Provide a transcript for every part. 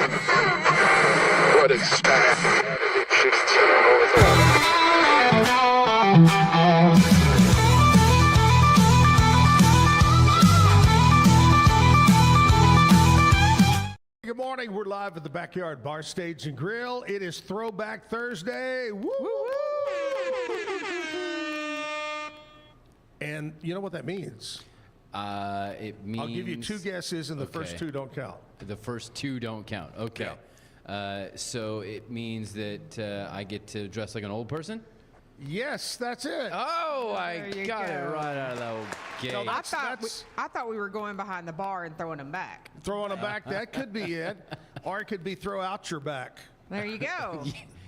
What is that? Good morning. We're live at the Backyard Bar Stage and Grill. It is Throwback Thursday. Woo! And you know what that means? It means... I'll give you two guesses, and the first two don't count. The first two don't count. Okay. Yeah. So it means that I get to dress like an old person? Yes, that's it. Oh, I got it right out of the gate. No, I thought we were going behind the bar and throwing them back. Throwing them back, that could be it. Or it could be throw out your back. There you go.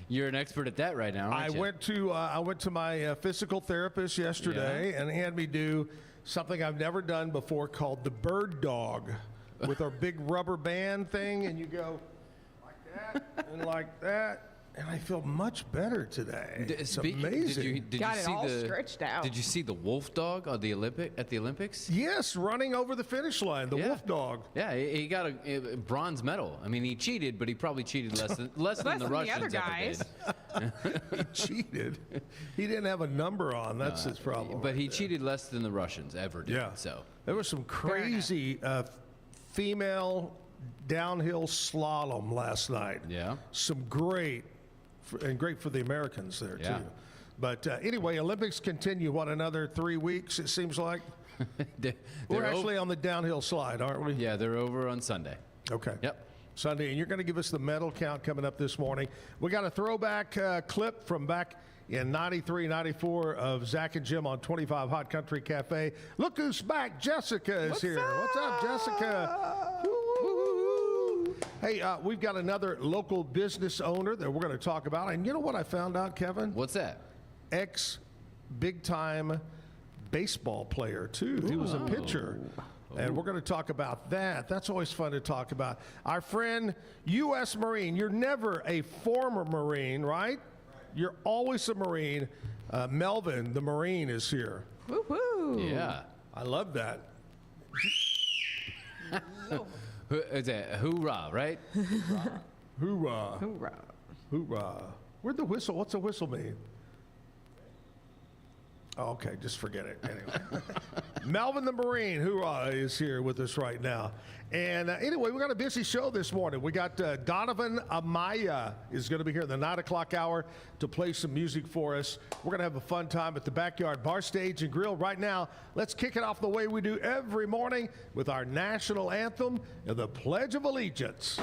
You're an expert at that right now, aren't you? I went to my physical therapist yesterday, and he had me do something I've never done before called the bird dog with our big rubber band thing, and you go like that and like that. And I feel much better today. It's amazing. Got it all stretched out. Did you see the wolf dog at the Olympics? Yes, running over the finish line, the wolf dog. Yeah, he got a bronze medal. I mean, he cheated, but he probably cheated less than the Russians other guys. ever did. He cheated. He didn't have a number on. That's his problem. But he cheated less than the Russians ever did. Yeah. So there was some crazy female downhill slalom last night. Yeah. Some great for the Americans there, too. But anyway, Olympics continue, another 3 weeks, it seems like? We're actually on the downhill slide, aren't we? Yeah, they're over on Sunday. Okay. Yep. Sunday, and you're going to give us the medal count coming up this morning. We got a throwback clip from back in 93, 94 of Zach and Jim on 25 Hot Country Cafe. Look who's back. Jessica is here. What's up, Jessica? Hey, we've got another local business owner that we're going to talk about. And you know what I found out, Kevin? What's that? Ex-big-time baseball player, too. He was a pitcher. And we're going to talk about that. That's always fun to talk about. Our friend, U.S. Marine. You're never a former Marine, right? You're always a Marine. Melvin, the Marine, is here. Woo-hoo. Yeah. I love that. Is that hoorah, right? Hoorah. Hoorah. Hoorah. Where'd the whistle? What's a whistle mean? Oh, okay, just forget it. Anyway. Melvin the Marine, hoorah, is here with us right now. And anyway, we got a busy show this morning. We got Donovan Amaya is going to be here in the 9 o'clock hour to play some music for us. We're going to have a fun time at the Backyard Bar Stage and Grill. Right now, let's kick it off the way we do every morning with our national anthem and the Pledge of Allegiance.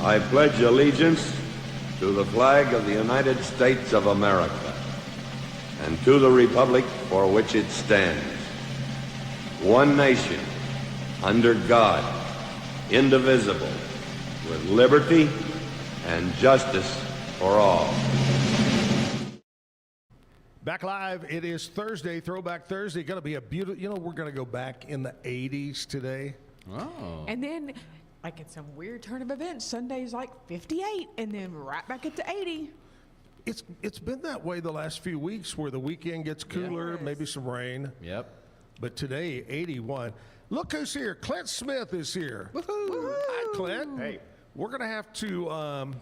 I pledge allegiance to the flag of the United States of America and to the republic for which it stands, one nation, under God, indivisible, with liberty and justice for all. Back live, it is Thursday, Throwback Thursday. Going to be a beautiful, we're going to go back in the 80s today. Oh. And then, like in some weird turn of events, Sunday's like 58, and then right back at the 80. It's been that way the last few weeks where the weekend gets cooler, maybe some rain. Yep. But today, 81. Look who's here. Clint Smith is here. Woohoo! Hi, Clint. Hey. We're going to have to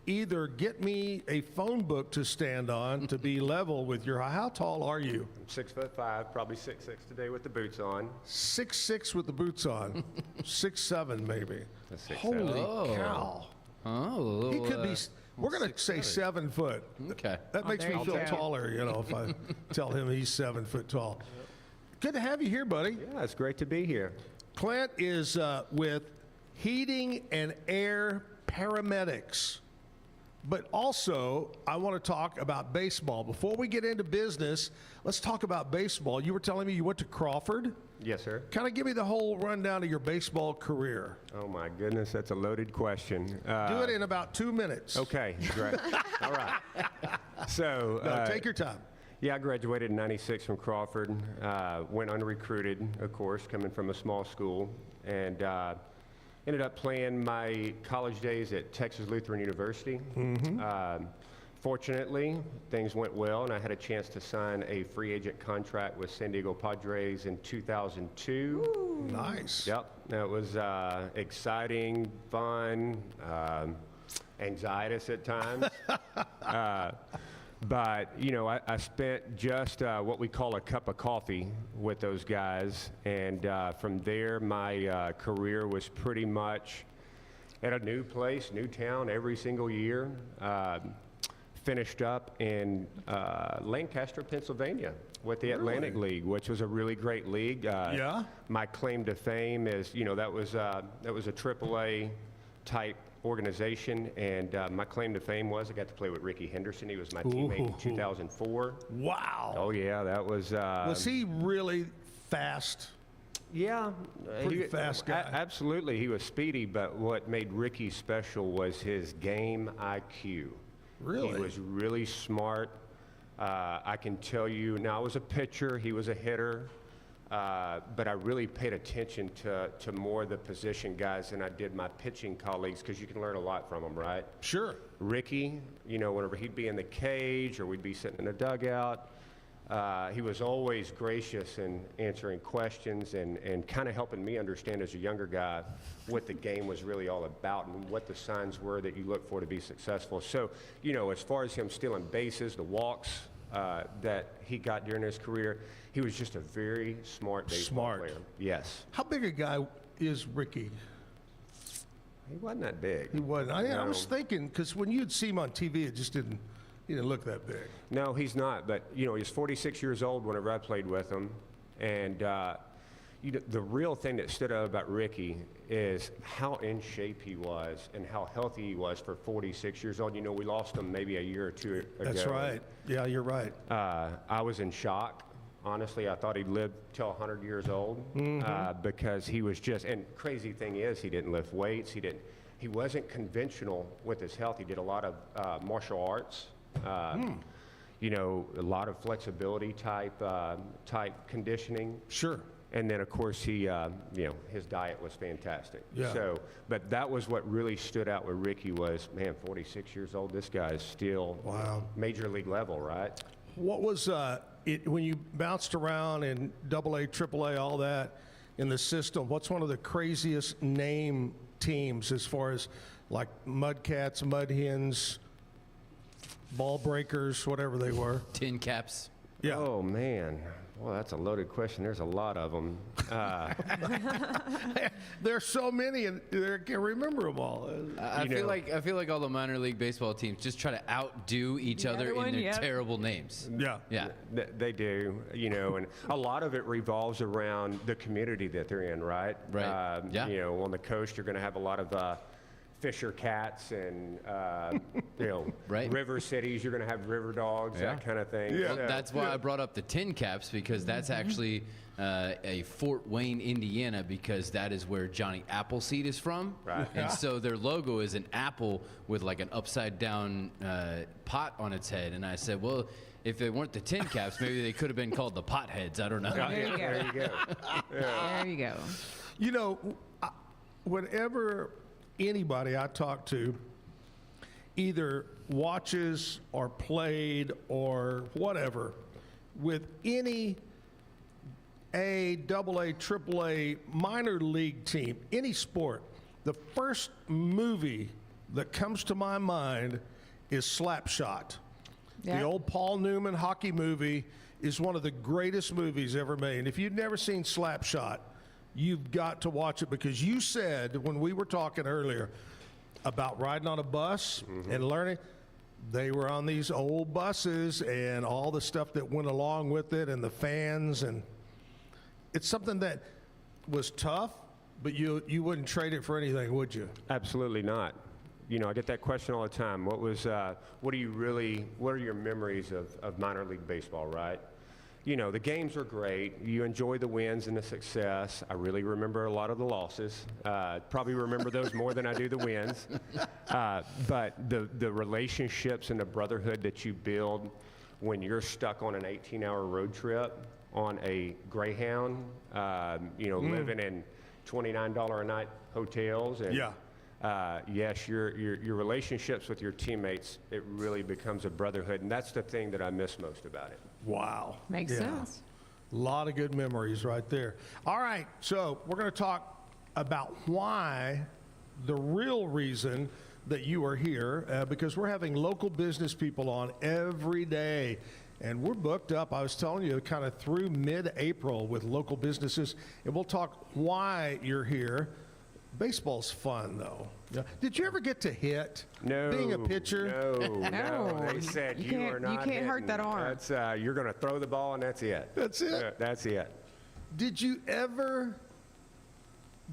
either get me a phone book to stand on to be level with your. How tall are you? I'm 6'5", probably 6'6" today with the boots on. 6'6" with the boots on. 6'7" maybe. 6'7". Holy cow. Oh, He could be. We're going to say 7 foot. Okay. That makes there me you feel go. taller, if I tell him he's 7 foot tall. Good to have you here, buddy. Yeah, it's great to be here. Clint is with Heating and Air Paramedics. But also, I want to talk about baseball. Before we get into business, let's talk about baseball. You were telling me you went to Crawford. Yes, sir. Kind of give me the whole rundown of your baseball career. Oh, my goodness, that's a loaded question. Do it in about 2 minutes. Okay, great. All right. So, No, take your time. yeah, I graduated in '96 from Crawford. Went unrecruited, of course, coming from a small school, and ended up playing my college days at Texas Lutheran University. Fortunately, things went well, and I had a chance to sign a free agent contract with San Diego Padres in 2002. Nice. Yep, that was exciting, fun, anxietous at times. But, I spent just what we call a cup of coffee with those guys. And from there, my career was pretty much at a new place, new town every single year. Finished up in Lancaster, Pennsylvania with the Atlantic League, which was a really great league. Yeah? My claim to fame is, that was a AAA type organization, and my claim to fame was I got to play with Ricky Henderson. He was my teammate in 2004. Wow. Oh yeah, that was. Was he really fast? Yeah, Pretty fast guy. Absolutely, he was speedy. But what made Ricky special was his game IQ. Really? He was really smart. I can tell you. Now I was a pitcher. He was a hitter. But I really paid attention to more of the position guys than I did my pitching colleagues, because you can learn a lot from them, right? Sure. Ricky, whenever he'd be in the cage or we'd be sitting in a dugout, he was always gracious in answering questions and kind of helping me understand as a younger guy what the game was really all about and what the signs were that you look for to be successful. So, as far as him stealing bases, the walks that he got during his career, he was just a very smart baseball player. Yes. How big a guy is Ricky? He wasn't that big. He wasn't. I No. was thinking, because when you'd see him on TV, he didn't look that big. No, he's not. But, he's 46 years old whenever I played with him. And the real thing that stood out about Ricky is how in shape he was and how healthy he was for 46 years old. We lost him maybe a year or two ago. That's right. Yeah, you're right. I was in shock. Honestly, I thought he'd live till 100 years old because he was just, and crazy thing is, he didn't lift weights. He wasn't conventional with his health. He did a lot of martial arts. A lot of flexibility type conditioning. Sure. And then, of course, he, his diet was fantastic. Yeah. So, but that was what really stood out with Ricky was, man, 46 years old, this guy is still major league level, right? What was when you bounced around in AA, AAA, all that in the system? What's one of the craziest name teams as far as like Mudcats, Mud Hens, Ball Breakers, whatever they were? Tin Caps. Yeah. Oh, man. Well, that's a loaded question. There's a lot of them. There's so many, and I can't remember them all. I feel like all the minor league baseball teams just try to outdo each The other other in one, their yep. terrible names. Yeah. Yeah. They do, and a lot of it revolves around the community that they're in, right? Right. Yeah. On the coast, you're going to have a lot of Fisher Cats and, Right. river cities. You're going to have river dogs, Yeah. that kind of thing. Yeah. Well, So- that's why I brought up the Tin Caps, because that's actually a Fort Wayne, Indiana, because that is where Johnny Appleseed is from. Right. And so their logo is an apple with like an upside down pot on its head. And I said, well, if they weren't the Tin Caps, maybe they could have been called the Potheads. I don't know. There you go. There you go. There you go. Whenever anybody I talk to, either watches or played or whatever with any A, AA, AAA, minor league team, any sport, the first movie that comes to my mind is Slapshot. Yeah. The old Paul Newman hockey movie is one of the greatest movies ever made. And if you've never seen Slapshot, you've got to watch it, because you said when we were talking earlier about riding on a bus and learning, they were on these old buses and all the stuff that went along with it and the fans. And it's something that was tough, but you wouldn't trade it for anything, would you? Absolutely not. You know, I get that question all the time. What are your memories of minor league baseball, right? You know, the games are great. You enjoy the wins and the success. I really remember a lot of the losses. Probably remember those more than I do the wins. But the relationships and the brotherhood that you build when you're stuck on an 18-hour road trip on a Greyhound, living in $29 a night hotels. And, yes, your relationships with your teammates, it really becomes a brotherhood, and that's the thing that I miss most about it. Wow. Makes sense. A lot of good memories right there. All right, so we're going to talk about why, the real reason that you are here, because we're having local business people on every day, and we're booked up, I was telling you, kind of through mid-April with local businesses, and we'll talk why you're here. Baseball's fun, though. Yeah. Did you ever get to hit? No. Being a pitcher? No. They said you are not You can't hurt hitting. that arm. That's, you're going to throw the ball, and that's it. That's it? That's it. Did you ever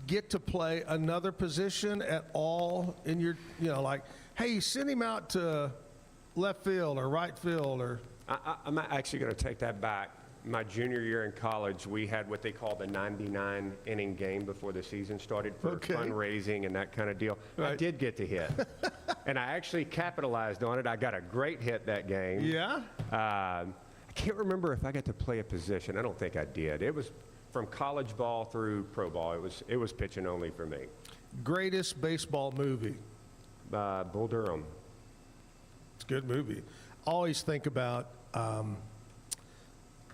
get to play another position at all in your, like, hey, send him out to left field or right field or... I'm actually going to take that back. My junior year in college, we had what they call the 99-inning game before the season started for fundraising and that kind of deal. Right. I did get to hit, and I actually capitalized on it. I got a great hit that game. Yeah? I can't remember if I got to play a position. I don't think I did. It was from college ball through pro ball. It was pitching only for me. Greatest baseball movie? Bull Durham. It's a good movie. Always think about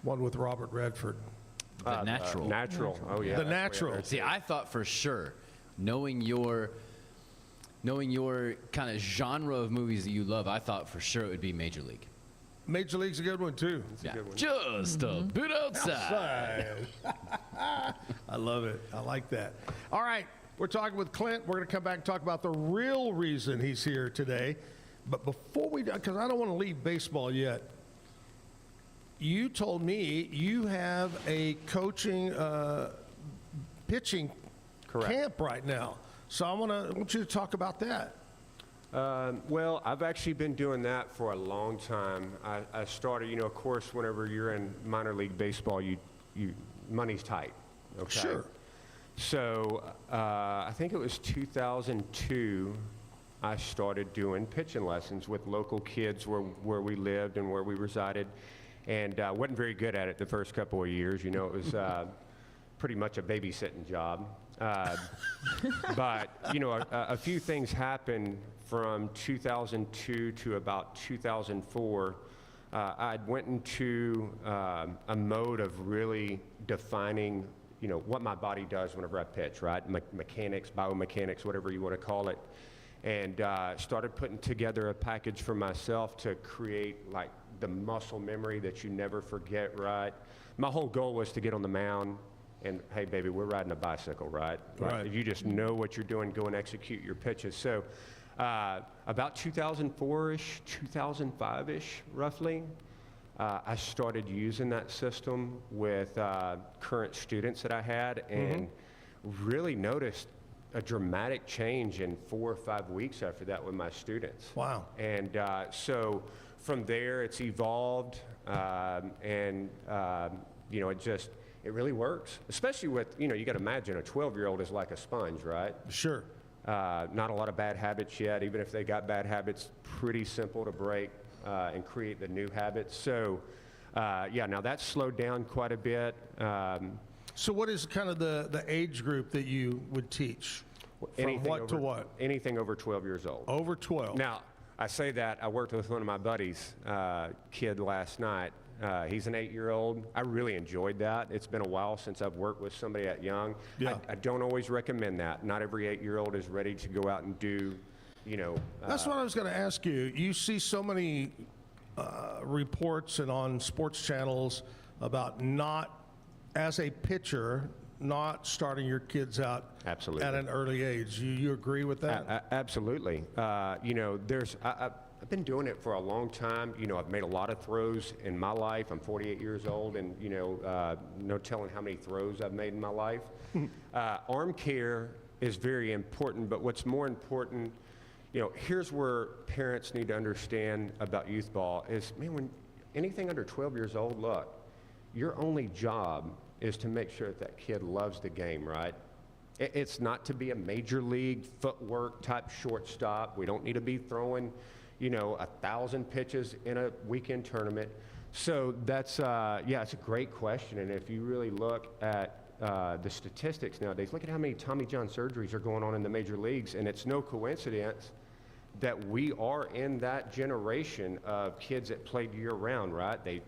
one with Robert Redford. The Natural. Natural. Oh, yeah. The that's way Natural. up there. See, I thought for sure, knowing your kind of genre of movies that you love, I thought for sure it would be Major League. Major League's a good one, too. Yeah. Just a bit outside. I love it. I like that. All right. We're talking with Clint. We're going to come back and talk about the real reason he's here today. But before we, because I don't want to leave baseball yet, you told me you have a coaching, pitching camp right now. So I want you to talk about that. Well, I've actually been doing that for a long time. I started, of course, whenever you're in minor league baseball, you money's tight. Okay. Sure. So I think it was 2002. I started doing pitching lessons with local kids where we lived and where we resided, and wasn't very good at it the first couple of years. It was pretty much a babysitting job. But a few things happened from 2002 to about 2004. I went into a mode of really defining, what my body does whenever I pitch, right? Mechanics, biomechanics, whatever you want to call it. And started putting together a package for myself to create like the muscle memory that you never forget, right? My whole goal was to get on the mound and, hey, baby, we're riding a bicycle, right? Right. You just know what you're doing, go and execute your pitches. So about 2004-ish, 2005-ish, roughly, I started using that system with current students that I had and really noticed a dramatic change in 4 or 5 weeks after that with my students. Wow. And so from there, it's evolved, and it really works, especially with, you got to imagine a 12-year-old is like a sponge, right? Sure. Not a lot of bad habits yet. Even if they got bad habits, pretty simple to break and create the new habits. So, now that's slowed down quite a bit. So what is kind of the age group that you would teach? From what to what? Anything over 12 years old. Over 12. Now, I say that. I worked with one of my buddies' kid last night. He's an 8-year-old. I really enjoyed that. It's been a while since I've worked with somebody that young. Yeah. I don't always recommend that. Not every 8-year-old is ready to go out and do, you know. That's what I was going to ask you. You see so many reports and on sports channels about not, as a pitcher, not starting your kids out Absolutely. at an early age. You agree with that? Absolutely. You know, I've been doing it for a long time. You know, I've made a lot of throws in my life. I'm 48 years old, and, you know, no telling how many throws I've made in my life. Arm care is very important, but what's more important, you know, here's where parents need to understand about youth ball is, man, when anything under 12 years old, look, your only job is to make sure that kid loves the game, right? It's not to be a major league footwork type shortstop. We don't need to be throwing, you know, 1,000 pitches in a weekend tournament. So that's, yeah, it's a great question. And if you really look at the statistics nowadays, look at how many Tommy John surgeries are going on in the major leagues. And it's no coincidence that we are in that generation of kids that played year round, right? They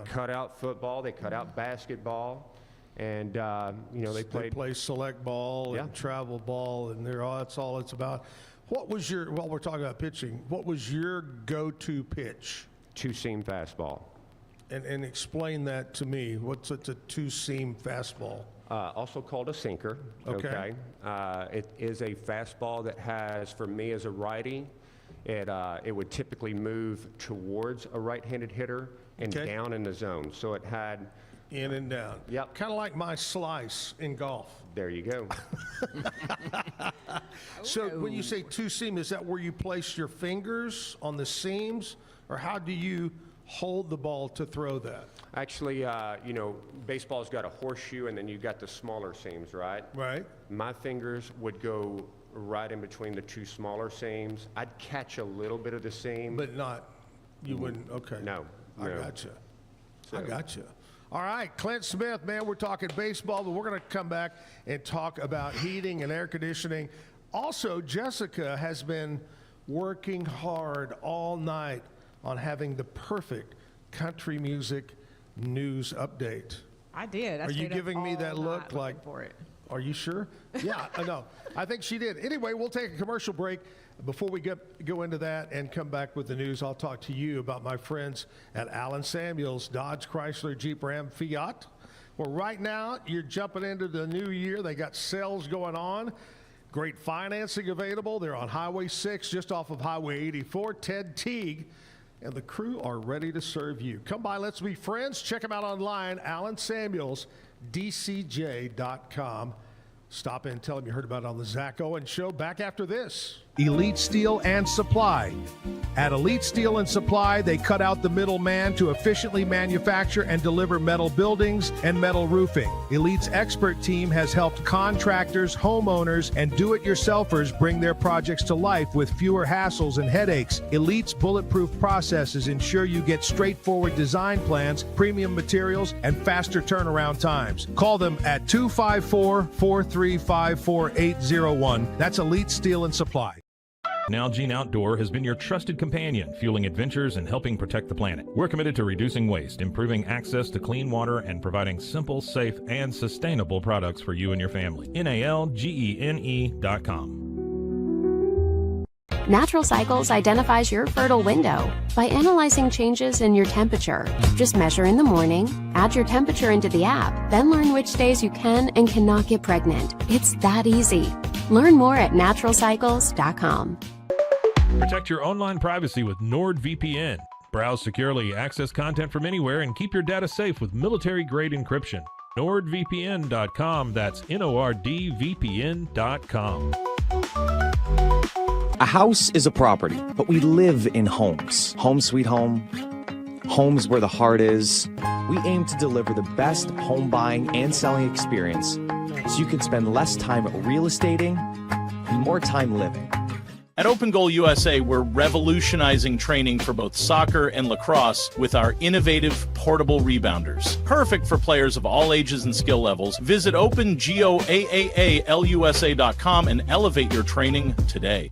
cut out football, they cut out basketball, and you know, they play select ball and travel ball, and that's all it's about. What was your, while we're talking about pitching, what was your go-to pitch? Two-seam fastball. And explain that to me. What's a two-seam fastball? Also called a sinker. Okay. It is a fastball that has, for me as a righty, it would typically move towards a right-handed hitter and down in the zone. So it had in and down. Yep. Kind of like my slice in golf. There you go. So when you say two-seam, is that where you place your fingers on the seams, or how do you hold the ball to throw that? Actually, you know, baseball's got a horseshoe, and then you've got the smaller seams, right? Right. My fingers would go right in between the two smaller seams. I'd catch a little bit of the seam. But not, you wouldn't, okay. No. I gotcha. I gotcha. All right, Clint Smith, man, we're talking baseball, but we're going to come back and talk about heating and air conditioning. Also, Jessica has been working hard all night on having the perfect country music news update. I did. Are you giving me that look like, for it? Are you sure? Yeah, no, I think she did. Anyway, we'll take a commercial break. Before we go into that and come back with the news, I'll talk to you about my friends at Allen Samuels, Dodge, Chrysler, Jeep, Ram, Fiat. Well, right now, you're jumping into the new year. They got sales going on. Great financing available. They're on Highway 6, just off of Highway 84. Ted Teague and the crew are ready to serve you. Come by, let's be friends. Check them out online, AllenSamuelsDCJ.com. Stop in and tell them you heard about it on the Zack Owen Show. Back after this. Elite Steel and Supply. At Elite Steel and Supply, they cut out the middleman to efficiently manufacture and deliver metal buildings and metal roofing. Elite's expert team has helped contractors, homeowners, and do-it-yourselfers bring their projects to life with fewer hassles and headaches. Elite's bulletproof processes ensure you get straightforward design plans, premium materials, and faster turnaround times. Call them at 254-435-4801. That's Elite Steel and Supply. Nalgene Outdoor has been your trusted companion, fueling adventures and helping protect the planet. We're committed to reducing waste, improving access to clean water, and providing simple, safe, and sustainable products for you and your family. NALGENE.com. Natural Cycles identifies your fertile window by analyzing changes in your temperature. Just measure in the morning, add your temperature into the app, then learn which days you can and cannot get pregnant. It's that easy. Learn more at naturalcycles.com. Protect your online privacy with NordVPN. Browse securely, access content from anywhere, and keep your data safe with military-grade encryption. NordVPN.com. That's NORDVPN.com. A house is a property, but we live in homes. Home sweet home. Homes where the heart is. We aim to deliver the best home buying and selling experience so you can spend less time real estating and more time living. At Open Goal USA, we're revolutionizing training for both soccer and lacrosse with our innovative portable rebounders. Perfect for players of all ages and skill levels. Visit OpenGoAAALUSA.com and elevate your training today.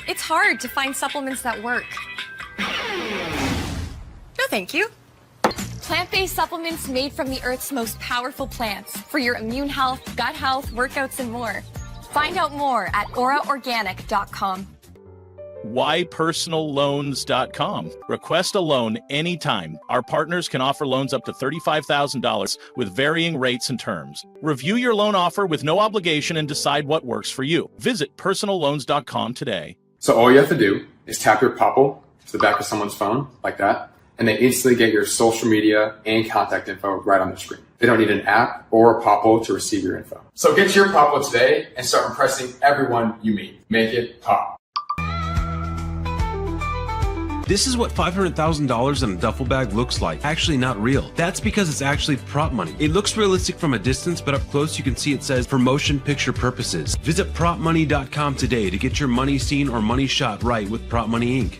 It's hard to find supplements that work. No, thank you. Plant-based supplements made from the Earth's most powerful plants for your immune health, gut health, workouts, and more. Find out more at auraorganic.com. WhyPersonalLoans.com. Request a loan anytime. Our partners can offer loans up to $35,000 with varying rates and terms. Review your loan offer with no obligation and decide what works for you. Visit PersonalLoans.com today. So all you have to do is tap your Popple to the back of someone's phone, like that, and they instantly get your social media and contact info right on their screen. They don't need an app or a Popple to receive your info. So get your Popple today and start impressing everyone you meet. Make it pop. This is what $500,000 in a duffel bag looks like. Actually not real. That's because it's actually prop money. It looks realistic from a distance, but up close you can see it says for motion picture purposes. Visit propmoney.com today to get your money seen or money shot right with Prop Money Inc.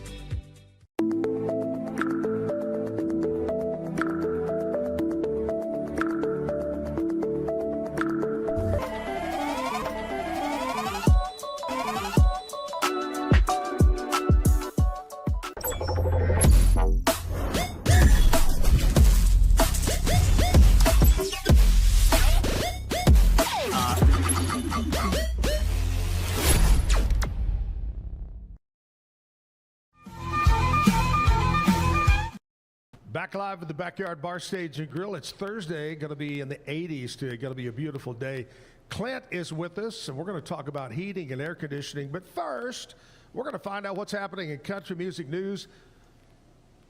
Back live at the Backyard Bar Stage and Grill. It's Thursday, going to be in the 80s today. Going to be a beautiful day. Clint is with us, and we're going to talk about heating and air conditioning. But first, we're going to find out what's happening in country music news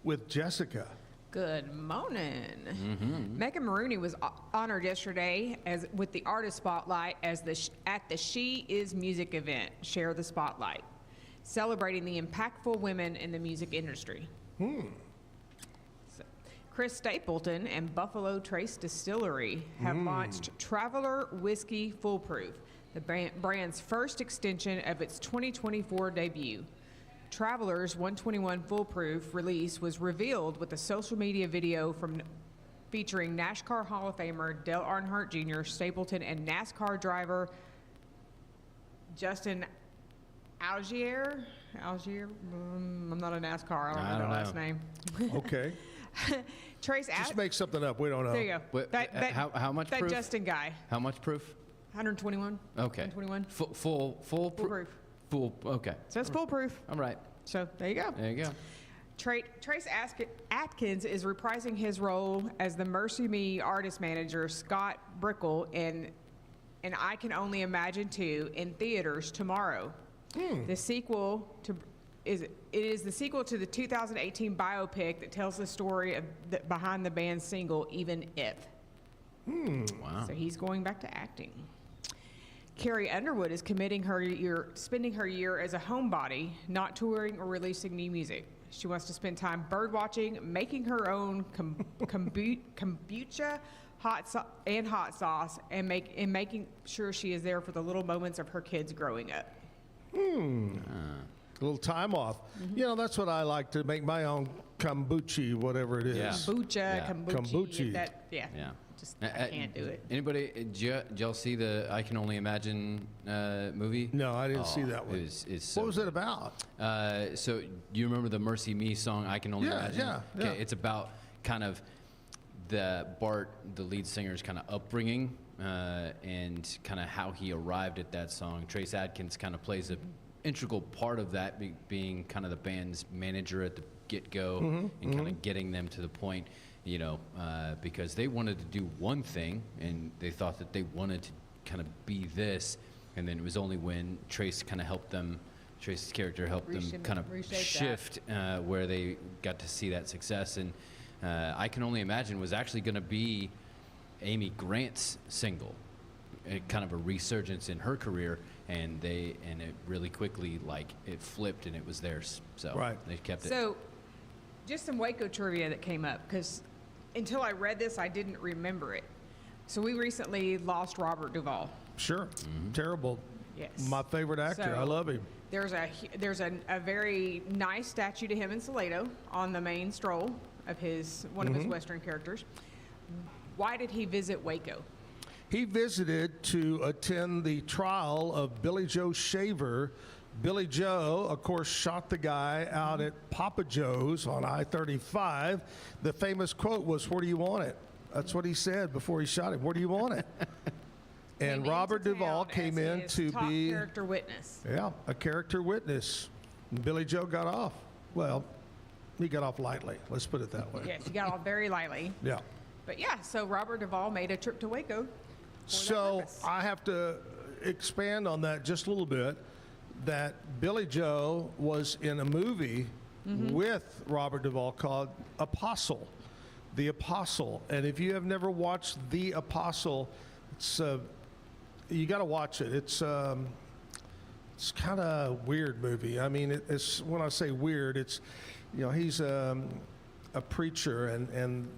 with Jessica. Good morning. Megan Maroney was honored yesterday with the Artist Spotlight at the She Is Music event, Share the Spotlight, celebrating the impactful women in the music industry. Chris Stapleton and Buffalo Trace Distillery have launched Traveler Whiskey Foolproof, the brand's first extension of its 2024 debut. Traveler's 121 Foolproof release was revealed with a social media video featuring NASCAR Hall of Famer Dale Earnhardt Jr., Stapleton, and NASCAR driver Justin Algier. I'm not a NASCAR. I don't know their last name. Okay. Trace, just make something up. We don't know. There you go. How much that proof? That Justin guy. How much proof? 121. Okay. 121. Foolproof. Okay. So it's foolproof. All right. So there you go. There you go. Trace Atkins is reprising his role as the Mercy Me artist manager Scott Brickle in I Can Only Imagine 2 in theaters tomorrow. The sequel is the sequel to the 2018 biopic that tells the story behind the band's single Even If. Wow. So he's going back to acting. Carrie Underwood is spending her year as a homebody, not touring or releasing new music. She wants to spend time bird watching, making her own kombucha, hot sauce, and making sure she is there for the little moments of her kids growing up. A little time off. You know, that's what I like, to make my own kombucha, whatever it is. Yeah. Kombucha. Yeah. Just, I can't do it. Anybody, did y'all see the I Can Only Imagine movie? No, I didn't see that one. It's what was it about? So you remember the Mercy Me song, I Can Only Imagine? Yeah. Okay, it's about kind of Bart, the lead singer's kind of upbringing and kind of how he arrived at that song. Trace Atkins kind of plays an integral part of that, being kind of the band's manager at the get-go and kind of getting them to the point, you know, because they wanted to do one thing and they thought that they wanted to kind of be this, and then it was only when Trace's character helped them kind of shift where they got to see that success. And I Can Only Imagine was actually going to be Amy Grant's single, kind of a resurgence in her career, and it really quickly, like, it flipped and it was theirs. So they kept it. So just some Waco trivia that came up, because until I read this, I didn't remember it. So we recently lost Robert Duvall. Sure. Terrible. Yes. My favorite actor. So I love him. There's a very nice statue to him in Salado on the main stroll of one of his Western characters. Why did he visit Waco? He visited to attend the trial of Billy Joe Shaver, Billy Joe, of course, shot the guy out at Papa Joe's on I-35. The famous quote was, "Where do you want it?" That's what he said before he shot him. "Where do you want it?" And Robert Duvall came in to be character witness. Yeah, a character witness. And Billy Joe got off. Well, he got off lightly. Let's put it that way. Yes, he got off very lightly. Yeah. But yeah, so Robert Duvall made a trip to Waco. So I have to expand on that just a little bit, that Billy Joe was in a movie with Robert Duvall called Apostle, The Apostle. And if you have never watched The Apostle, it's you got to watch it. It's kind of a weird movie. I mean, it's when I say weird, it's, you know, he's a preacher and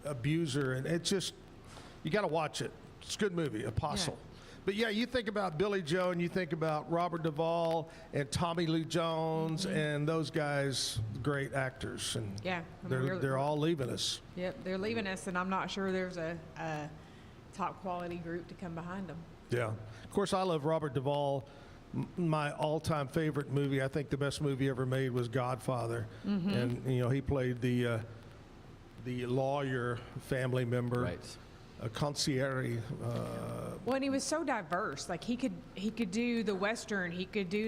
abuser, and it's just, you got to watch it. It's a good movie, Apostle. Yeah. But yeah, you think about Billy Joe and you think about Robert Duvall and Tommy Lee Jones and those guys, great actors, and yeah, they're all leaving us. Yep, they're leaving us, and I'm not sure there's a top quality group to come behind them. Yeah, of course I love Robert Duvall. My all-time favorite movie, I think the best movie ever made, was Godfather, and you know, he played the lawyer family member. Right. A concierge. Well, and he was so diverse. Like he could do the Western, he could do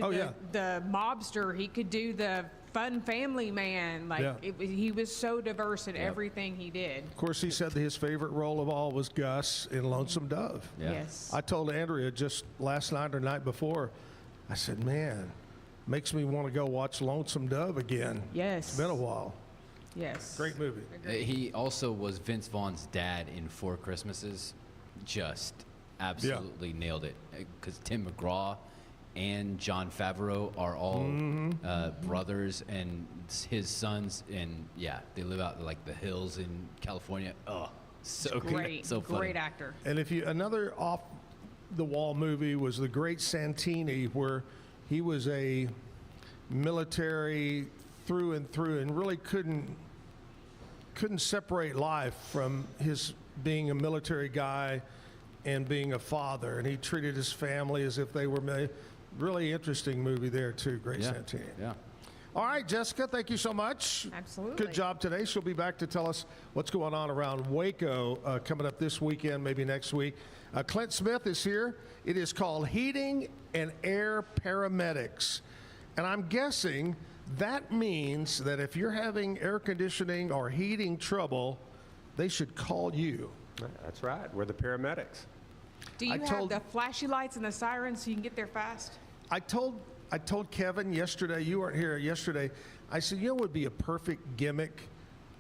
the mobster, he could do the fun family man. Like he was so diverse in everything he did. Of course, he said that his favorite role of all was Gus in Lonesome Dove. Yeah. Yes. I told Andrea just last night or night before, I said, man, makes me want to go watch Lonesome Dove again. Yes. It's been a while. Yes. Great movie. He also was Vince Vaughn's dad in Four Christmases. Just absolutely nailed it. Because Tim McGraw and Jon Favreau are all brothers, and his sons, and yeah, they live out in, like, the hills in California. Oh, so great, good. So funny. great actor. And if you, another off the wall movie was The Great Santini, where he was a military through and through, and really couldn't separate life from his being a military guy and being a father, and he treated his family as if they were really interesting movie there too. Great Santini. Yeah. All right, Jessica, thank you so much. Absolutely. Good job today. She'll be back to tell us what's going on around Waco coming up this weekend, maybe next week. Clint Smith is here. It is called Heating and Air Paramedics, and I'm guessing that means that if you're having air conditioning or heating trouble, they should call you. That's right. We're the paramedics. Do you have the flashy lights and the sirens so you can get there fast? I told Kevin yesterday, you weren't here yesterday, I said, you know what would be a perfect gimmick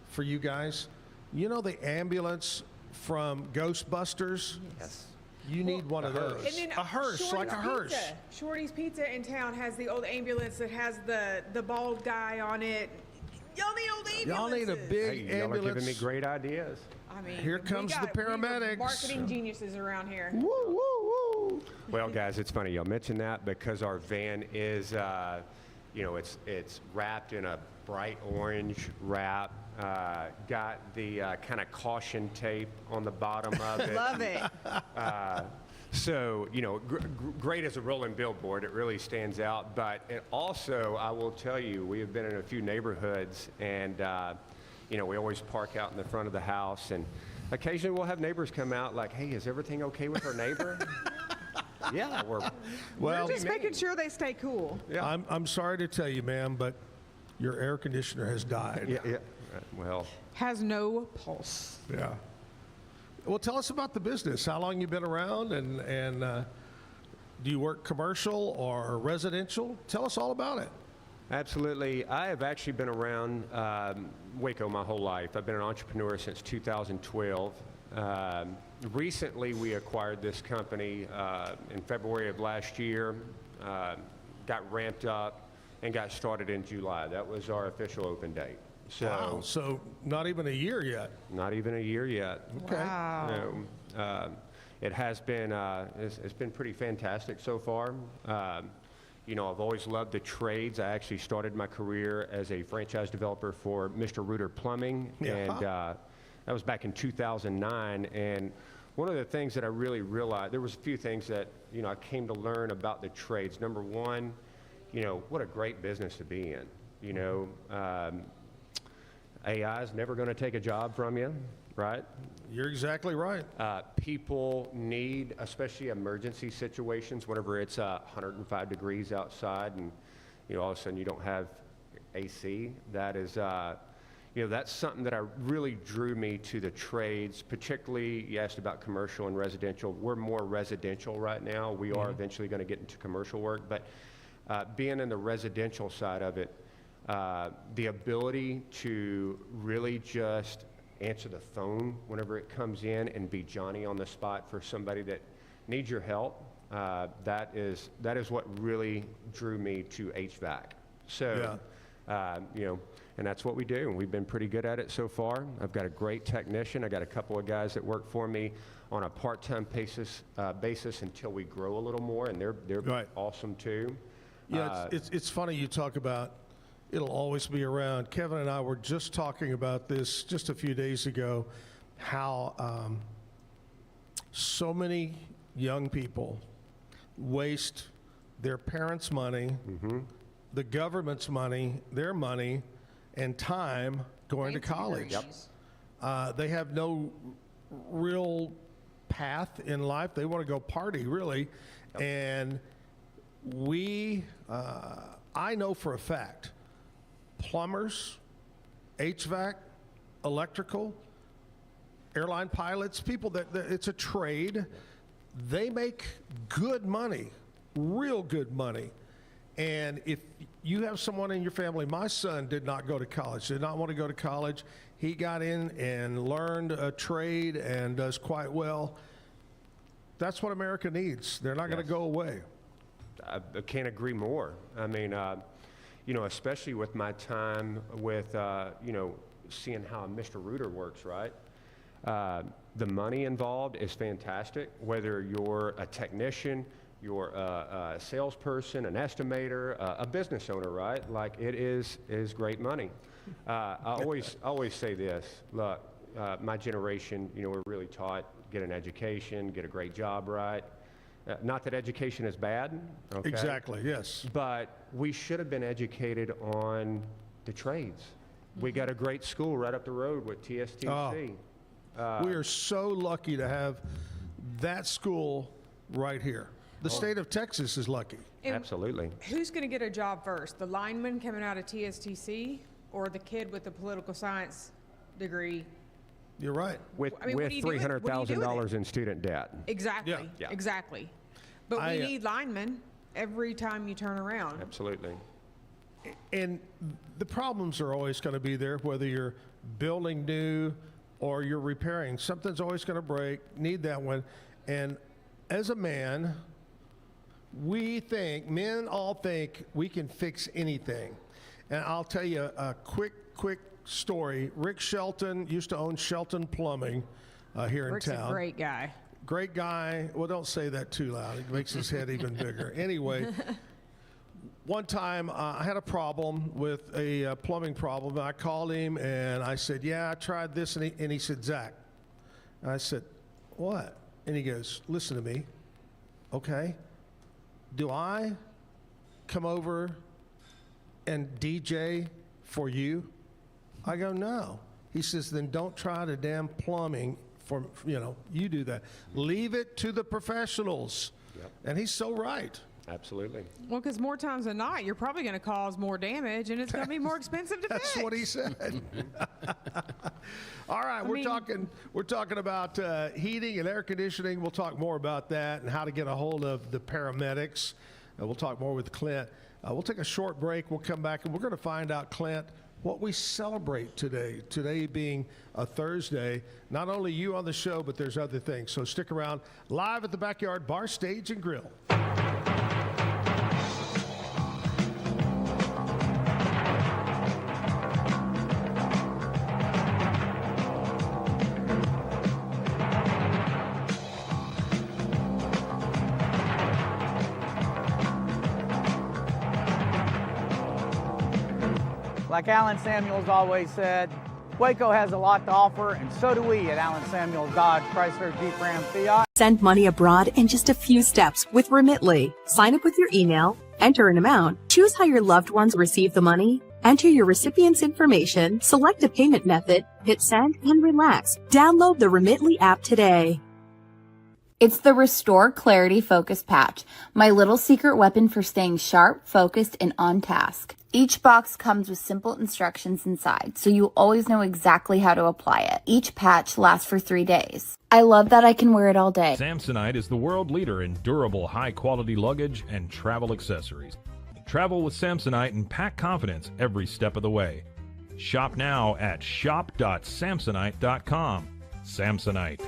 for you guys? You know the ambulance from Ghostbusters? Yes. You need one of those. And then a hearse, like a hearse. Shorty's Pizza in town has the old ambulance that has the bald guy on it. Y'all need old ambulances. Y'all need a big Y'all ambulance. are giving me great ideas. I mean, Here comes the paramedics. Marketing geniuses around here. Woo, woo, woo. Well, guys, it's funny y'all mentioned that because our van is, you know, it's wrapped in a bright orange wrap. Got the kind of caution tape on the bottom of it. Love it. So, you know, great as a rolling billboard. It really stands out. But it also, I will tell you, we have been in a few neighborhoods, and, you know, we always park out in the front of the house. And occasionally we'll have neighbors come out like, hey, is everything okay with our neighbor? Yeah, we're just making sure they stay cool. Yeah. I'm sorry to tell you, ma'am, but your air conditioner has died. Yeah. Well. Has no pulse. Yeah. Well, tell us about the business. How long you been around, and do you work commercial or residential? Tell us all about it. Absolutely. I have actually been around Waco my whole life. I've been an entrepreneur since 2012. Recently, we acquired this company in February of last year, got ramped up, and got started in July. That was our official open date. So, wow. So not even a year yet. Not even a year yet. Okay. Wow. It has been it's been pretty fantastic so far. You know, I've always loved the trades. I actually started my career as a franchise developer for Mr. Reuter Plumbing, and that was back in 2009. And one of the things that I really realized, there was a few things that, you know, I came to learn about the trades. Number one, you know, what a great business to be in. You know, AI is never going to take a job from you, right? You're exactly right. People need, especially emergency situations, whenever it's 105 degrees outside and, you know, all of a sudden you don't have AC. That is, you know, that's something that really drew me to the trades, particularly, you asked about commercial and residential. We're more residential right now. We are eventually going to get into commercial work, but being in the residential side of it, the ability to really just answer the phone whenever it comes in and be Johnny on the spot for somebody that needs your help, that is what really drew me to HVAC. So, you know, and that's what we do, and we've been pretty good at it so far. I've got a great technician. I got a couple of guys that work for me on a part-time basis until we grow a little more, and they're awesome too. Yeah, it's funny you talk about it'll always be around. Kevin and I were just talking about this just a few days ago, how so many young people waste their parents' money, the government's money, their money, and time going to college. They have no real path in life. They want to go party, really. And I know for a fact, plumbers, HVAC, electrical, airline pilots, people that it's a trade, they make good money, real good money. And if you have someone in your family, my son did not go to college, did not want to go to college. He got in and learned a trade and does quite well. That's what America needs. They're not going to go away. I can't agree more. I mean, you know, especially with my time with, you know, seeing how Mr. Reuter works, right? The money involved is fantastic, whether you're a technician, you're a salesperson, an estimator, a business owner, right? Like, it is great money. I always say this, look, my generation, you know, we're really taught, get an education, get a great job, right? Not that education is bad, okay? Exactly, yes. But we should have been educated on the trades. We got a great school right up the road with TSTC. We are so lucky to have that school right here. The state of Texas is lucky. And absolutely. Who's going to get a job first? The lineman coming out of TSTC or the kid with the political science degree? You're right. With $300,000 in student debt. Exactly. Yeah. Exactly. But we need linemen every time you turn around. Absolutely. And the problems are always going to be there, whether you're building new or you're repairing. Something's always going to break. Need that one. And as a man, men all think we can fix anything. And I'll tell you a quick story. Rick Shelton used to own Shelton Plumbing here in town. Rick's a great guy. Great guy. Well, don't say that too loud. It makes his head even bigger. Anyway, one time I had a problem with a plumbing problem. I called him and I said, yeah, I tried this. And he said, Zach. And I said, what? And he goes, listen to me. Okay. Do I come over and DJ for you? I go, no. He says, then don't try to damn plumbing for, you do that. Leave it to the professionals. Yep. And he's so right. Absolutely. Well, because more times than not, you're probably going to cause more damage, and it's going to be more expensive to fix. That's what he said. All right, we're talking about heating and air conditioning. We'll talk more about that and how to get a hold of the paramedics. We'll talk more with Clint. We'll take a short break. We'll come back, and we're going to find out, Clint, what we celebrate today. Today being a Thursday. Not only you on the show, but there's other things. So stick around. Live at the Backyard Bar, Stage, and Grill. Like Alan Samuels always said, Waco has a lot to offer, and so do we at Alan Samuels Dodge, Chrysler, Jeep, Ram, Fiat. Send money abroad in just a few steps with Remitly. Sign up with your email, Enter an amount, choose how your loved ones receive the money, enter your recipient's information, select a payment method, hit send, and relax. Download the Remitly app today. It's the Restore Clarity Focus Patch, my little secret weapon for staying sharp, focused, and on task. Each box comes with simple instructions inside, so you always know exactly how to apply it. Each patch lasts for 3 days. I love that I can wear it all day. Samsonite is the world leader in durable, high-quality luggage and travel accessories. Travel with Samsonite and pack confidence every step of the way. Shop now at shop.samsonite.com. Samsonite.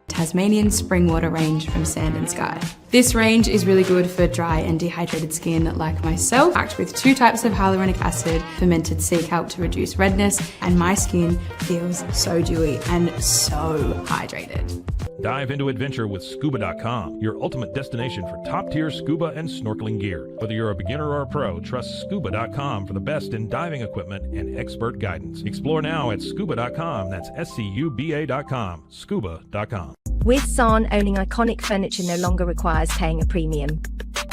Tasmanian spring water range from Sand and Sky. This range is really good for dry and dehydrated skin like myself, packed with 2 types of hyaluronic acid, fermented sea kelp to reduce redness, and my skin feels so dewy and so hydrated. Dive into adventure with scuba.com, your ultimate destination for top-tier scuba and snorkeling gear. Whether you're a beginner or a pro, trust scuba.com for the best in diving equipment and expert guidance. Explore now at scuba.com. That's SCUBA.com. Scuba.com. With San, owning iconic furniture no longer requires paying a premium.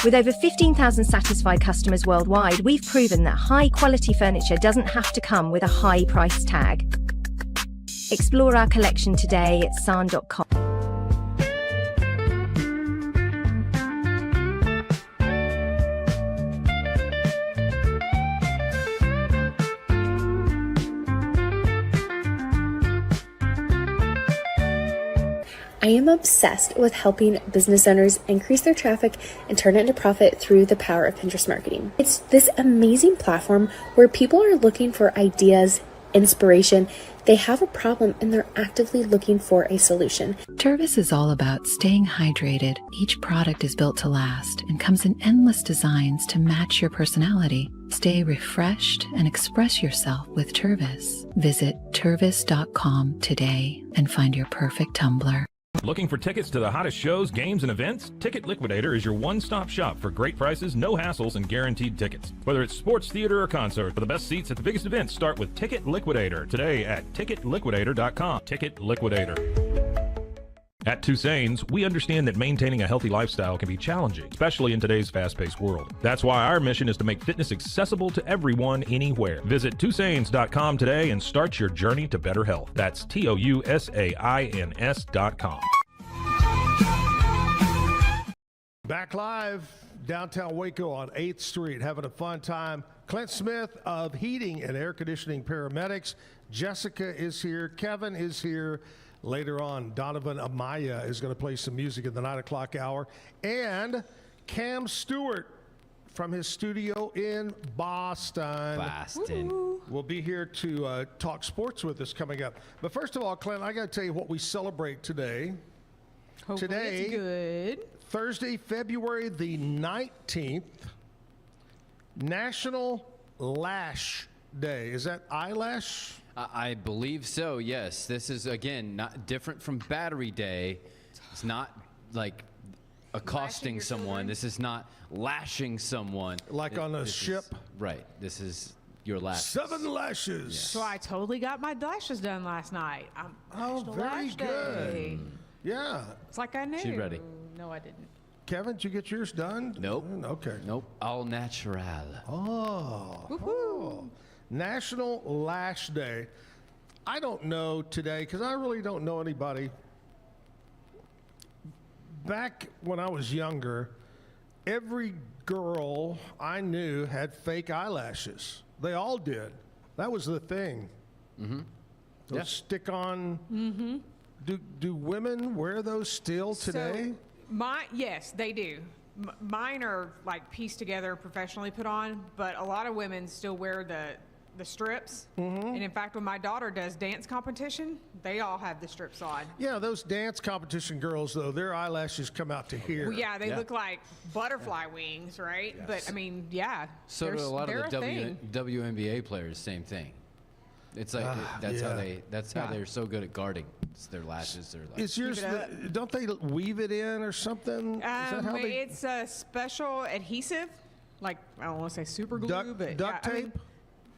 With over 15,000 satisfied customers worldwide, we've proven that high-quality furniture doesn't have to come with a high price tag. Explore our collection today at san.com. I am obsessed with helping business owners increase their traffic and turn it into profit through the power of Pinterest marketing. It's this amazing platform where people are looking for ideas, inspiration. They have a problem and they're actively looking for a solution. Tervis is all about staying hydrated. Each product is built to last and comes in endless designs to match your personality. Stay refreshed and express yourself with Tervis. Visit tervis.com today and find your perfect tumbler. Looking for tickets to the hottest shows, games, and events? Ticket Liquidator is your one-stop shop for great prices, no hassles, and guaranteed tickets. Whether it's sports, theater, or concert, for the best seats at the biggest events, start with Ticket Liquidator today at ticketliquidator.com. Ticket Liquidator. At Tusane's, we understand that maintaining a healthy lifestyle can be challenging, especially in today's fast-paced world. That's why our mission is to make fitness accessible to everyone, anywhere. Visit Tusanes.com today and start your journey to better health. That's TOUSAINS.com. Back live, downtown Waco on 8th Street, having a fun time. Clint Smith of Heating and Air Conditioning Paramedics. Jessica is here. Kevin is here. Later on, Donovan Amaya is going to play some music at the 9 o'clock hour. And Cam Stewart from his studio in Boston. Will be here to talk sports with us coming up. But first of all, Clint, I got to tell you what we celebrate today. Hopefully it's good. Thursday, February the 19th, National Lash Day. Is that eyelash? I believe so, yes. This is, again, not different from Battery Day. It's not like accosting someone. This is not lashing someone. Like on a ship? Right. This is your lash. 7 lashes. Yes. So I totally got my lashes done last night. Very good. Yeah. It's like I knew. She's ready. No, I didn't. Kevin, did you get yours done? Nope. Okay. Nope. All natural. Oh. National Lash Day. I don't know today because I really don't know anybody. Back when I was younger, every girl I knew had fake eyelashes. They all did. That was the thing. Mm-hmm. Those stick on. Mm-hmm. Do women wear those still today? Yes, they do. Mine are like pieced together, professionally put on, but a lot of women still wear the strips. Mm-hmm. And in fact, when my daughter does dance competition, they all have the strips on. Yeah, those dance competition girls, though, their eyelashes come out to here. Well, yeah, they look like butterfly wings, right? Yes. But I mean, yeah. So do a lot of the WNBA players, same thing. It's like that's how they're so good at guarding. It's their lashes. Is yours? Don't they weave it in or something? Is that how it's a special adhesive, like I don't want to say super glue, but duct tape.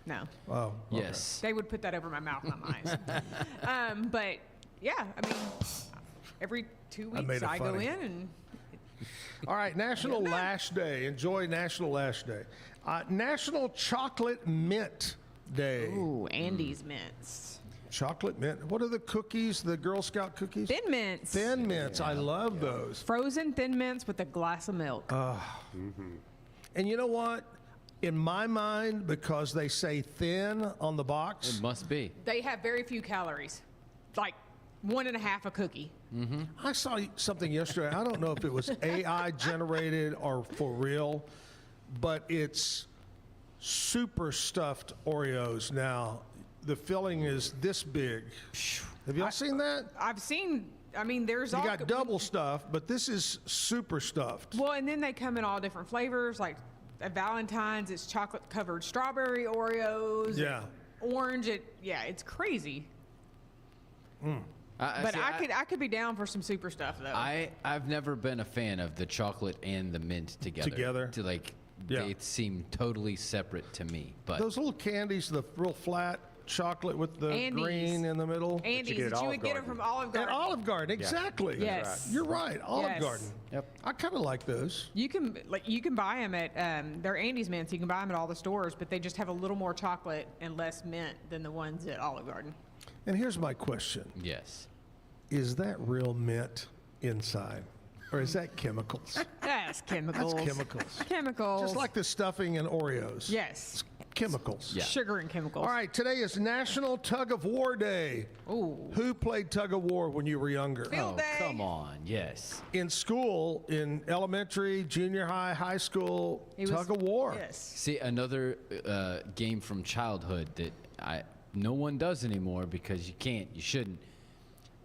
No. Oh. Okay. Yes. They would put that over my mouth, not my eyes. But yeah, I mean, every 2 weeks I go in and All right, National Lash Day. Enjoy National Lash Day. National Chocolate Mint Day. Ooh, Andes mints. Chocolate mint. What are the cookies, the Girl Scout cookies? Thin mints. Thin mints. I love those. Frozen thin mints with a glass of milk. And you know what? In my mind, because they say thin on the box. It must be. They have very few calories, like 1.5 a cookie. I saw something yesterday. I don't know if it was AI generated or for real, but it's super stuffed Oreos now. The filling is this big. Have y'all seen that? I've seen. I mean, there's You all got double stuffed, but this is super stuffed. Well, and then they come in all different flavors. Like at Valentine's, it's chocolate covered strawberry Oreos. Yeah. Orange. It's crazy. Mm. But I could be down for some super stuff though. I've never been a fan of the chocolate and the mint together. To like, they seem totally separate to me. But those little candies, the real flat chocolate with the Andes. Green in the middle. Andes, you would get them from Olive Garden. At Olive Garden, exactly. Yes. You're right. Olive Yes. Garden. Yep. I kind of like those. You can buy them at they're Andes mints. You can buy them at all the stores, but they just have a little more chocolate and less mint than the ones at Olive Garden. And here's my question. Yes. Is that real mint inside? Or is that chemicals? That's chemicals. That's chemicals. Chemicals. Just like the stuffing in Oreos. Yes. Chemicals. Sugar and chemicals. All right, today is National Tug of War Day. Ooh. Who played tug of war when you were younger? Field day. Come on, yes. In school, in elementary, junior high, high school, tug of war. Yes. See, another game from childhood that no one does anymore because you can't, you shouldn't.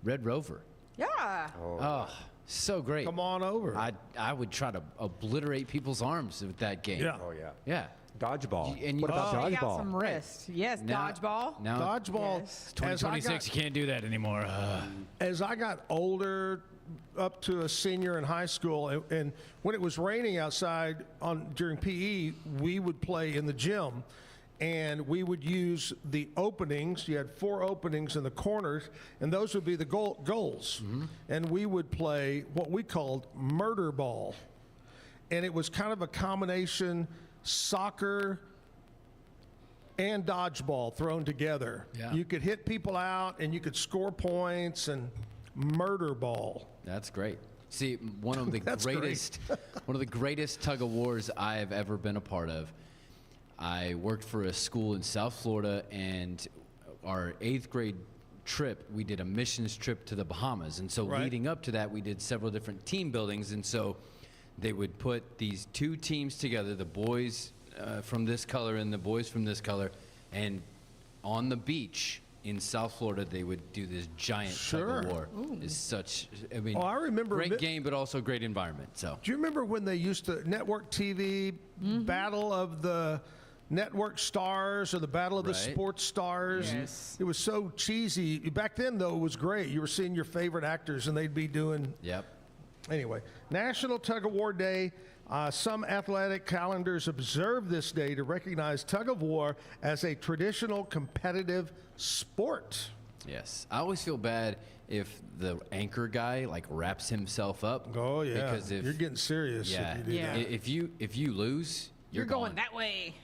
Red Rover. Yeah. Oh, so great. Come on over. I would try to obliterate people's arms with that game. Yeah. Oh, yeah. Yeah. Dodgeball. And What about You got dodgeball? some wrist. Yes, Now- dodgeball. Now, Dodgeball. Yes. 2026, you can't do that anymore. As I got older, up to a senior in high school, and when it was raining outside during PE, we would play in the gym. And we would use the openings. You had 4 openings in the corners, and those would be the goals. And we would play what we called murder ball. And it was kind of a combination soccer and dodgeball thrown together. Yeah. You could hit people out, and you could score points, and murder ball. That's great. See, one of the That's greatest, one of the greatest tug of wars I have ever been a part of. I worked for a school in South Florida, and our 8th grade trip, we did a missions trip to the Bahamas. And so leading up to that, we did several different team buildings. And so they would put these 2 teams together, the boys from this color and the boys from this color. And on the beach in South Florida, they would do this giant tug of war. It's such, I mean, I remember great game, but also great environment. So Do you remember when they used to network TV battle of the network stars or the battle of the sports stars? Yes. It was so cheesy. Back then, though, it was great. You were seeing your favorite actors, and they'd be doing. Yep. Anyway, National Tug of War Day. Some athletic calendars observe this day to recognize tug of war as a traditional competitive sport. Yes. I always feel bad if the anchor guy like wraps himself up. Oh yeah, Because if you're getting serious. yeah, if you do Yeah. that. if you lose, You're going gone. that way.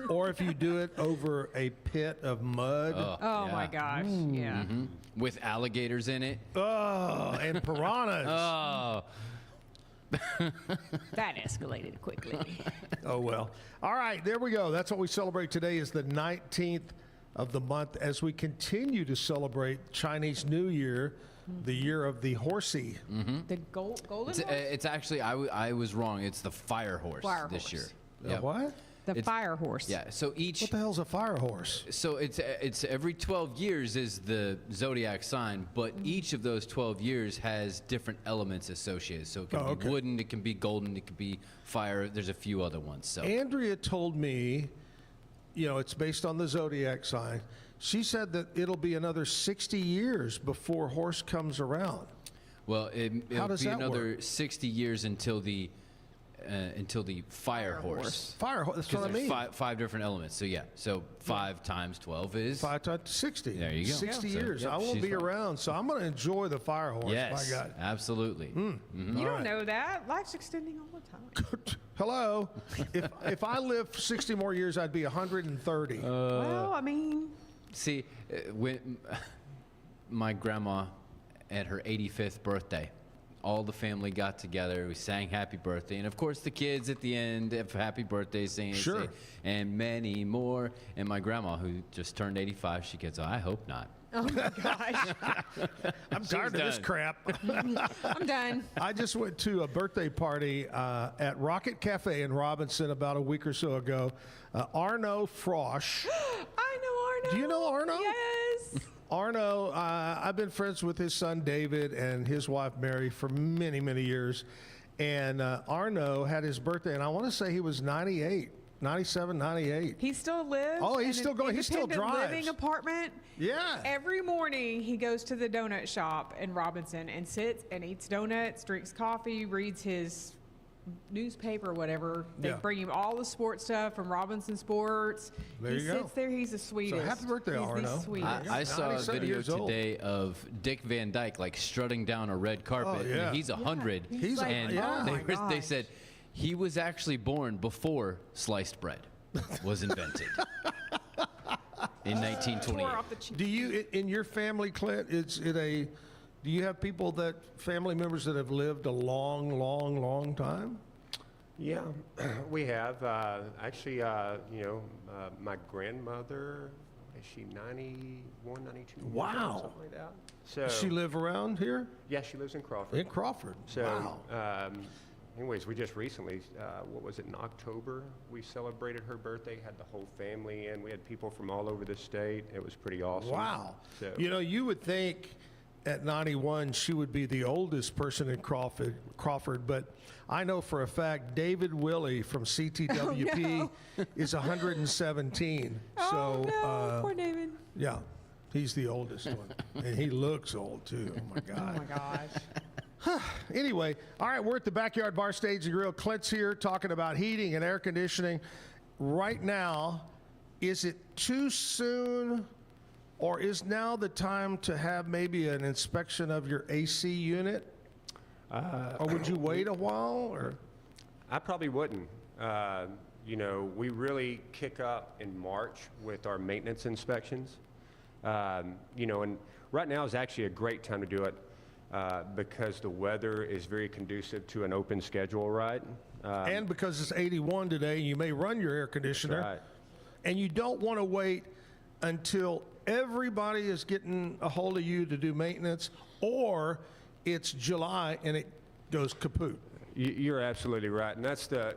Or if you do it over a pit of mud. Oh my gosh. Yeah. with alligators in it. Oh, and piranhas. Oh. That escalated quickly. Oh, well. All right, there we go. That's what we celebrate today is the 19th of the month as we continue to celebrate Chinese New Year, the year of the horsey. The golden It's, horse? it's actually I was wrong. It's the fire horse Fire this horse. year. The what? The fire horse. Yeah. So each. What the hell's a fire horse? So it's every 12 years is the zodiac sign, but each of those 12 years has different elements associated. So it can be wooden, it can be golden, it can be fire. There's a few other ones. So Andrea told me, it's based on the zodiac sign. She said that it'll be another 60 years before horse comes around. well, it'll does be that another work? 60 years until the until the fire horse. Fire horse. That's what I There's mean. five different elements. So yeah. So 5 times 12 is 5 times 60. There you go. 60 So, years. yep, I won't she's be right. around, so I'm going to enjoy the fire horse. Yes, My God. absolutely. You All don't right. know that. Life's extending all the time. Hello. if I live 60 more years, I'd be 130. Well, I mean, See, when my grandma at her 85th birthday, all the family got together. We sang happy birthday. And, of course, the kids at the end have happy birthday singing. Sure. And many more. And my grandma, who just turned 85, she gets, I hope not. oh my gosh, I'm tired of this done. crap. I'm done. I just went to a birthday party at Rocket Cafe in Robinson about a week or so ago. Arno Frosch. I know Arno. Do you know Arno? Yes. Arno, I've been friends with his son David and his wife Mary for many, many years. And Arno had his birthday, and I want to say he was 98, 97, 98. He still lives. Oh, he's in still an going. He still independent drives. living apartment. Yeah. Every morning he goes to the donut shop in Robinson and sits and eats donuts, drinks coffee, reads his newspaper, whatever. They Yeah. bring him all the sports stuff from Robinson Sports. There he you go. sits there. He's the sweetest. happy birthday, He's Arno. the sweetest. I saw a 97 video years old. today of Dick Van Dyke like strutting down a red carpet. Oh, yeah. And he's 100. He's like, and oh my they gosh. said he was actually born before sliced bread was invented in 1928. Tore off the cheek. Do you, in your family, Clint, do you have people family members that have lived a long, long, long time? Yeah, we have. Actually, my grandmother, is she 91, 92? Wow. Something like that. So, Does she live around here? Yeah, she lives in Crawford. In Crawford. So, Wow. anyways, we just recently, what was it, in October, we celebrated her birthday, had the whole family in. We had people from all over the state. It was pretty awesome. Wow. So, You would think at 91 she would be the oldest person in Crawford, but I know for a fact David Willey from CTWP is 117. Oh, So, no. Poor David. yeah, he's the oldest one. And he looks old, too. Oh, my God. Oh, my gosh. Anyway, all right, we're at the Backyard Bar Stage and Grill. Clint's here talking about heating and air conditioning. Right now, is it too soon, or is now the time to have maybe an inspection of your AC unit? Or would you wait a while? Or I probably wouldn't. We really kick up in March with our maintenance inspections. And right now is actually a great time to do it because the weather is very conducive to an open schedule, right? and because it's 81 today, you may run your air conditioner. Right. And you don't want to wait until everybody is getting a hold of you to do maintenance, or it's July and it goes kaput. You're absolutely right, and that's the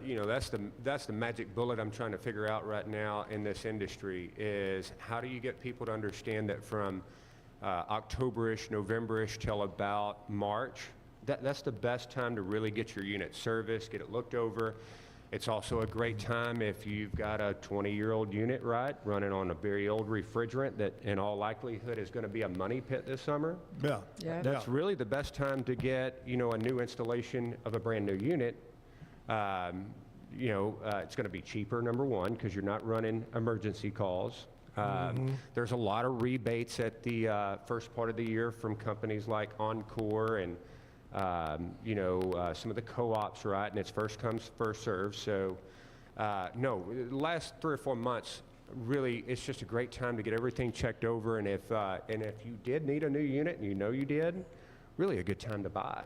magic bullet I'm trying to figure out right now in this industry is how do you get people to understand that from October-ish, November-ish till about March, that's the best time to really get your unit serviced, get it looked over. It's also a great time if you've got a 20-year-old unit, right, running on a very old refrigerant that in all likelihood is going to be a money pit this summer. Yeah. That's really the best time to get, a new installation of a brand new unit. It's going to be cheaper, number one, because you're not running emergency calls. There's a lot of rebates at the first part of the year from companies like Encore and some of the co-ops, right? And it's first comes, first serves. So, the last 3 or 4 months, really, it's just a great time to get everything checked over. And if you did need a new unit, and you did, really a good time to buy.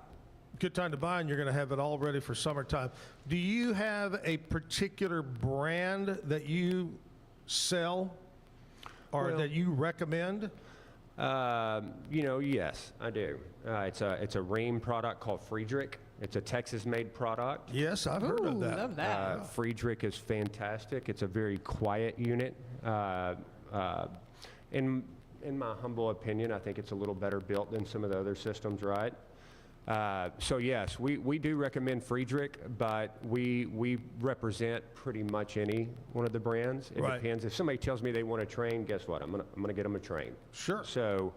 Good time to buy, and you're going to have it all ready for summertime. Do you have a particular brand that you sell or that you recommend? Yes, I do. It's a Rheem product called Friedrich. It's a Texas-made product. Yes, I've heard of that. Love that. Friedrich is fantastic. It's a very quiet unit. In my humble opinion, I think it's a little better built than some of the other systems, right? So yes, we do recommend Friedrich, but we represent pretty much any one of the brands. It depends. If somebody tells me they want a train, guess what? I'm gonna get them a train. Sure. So,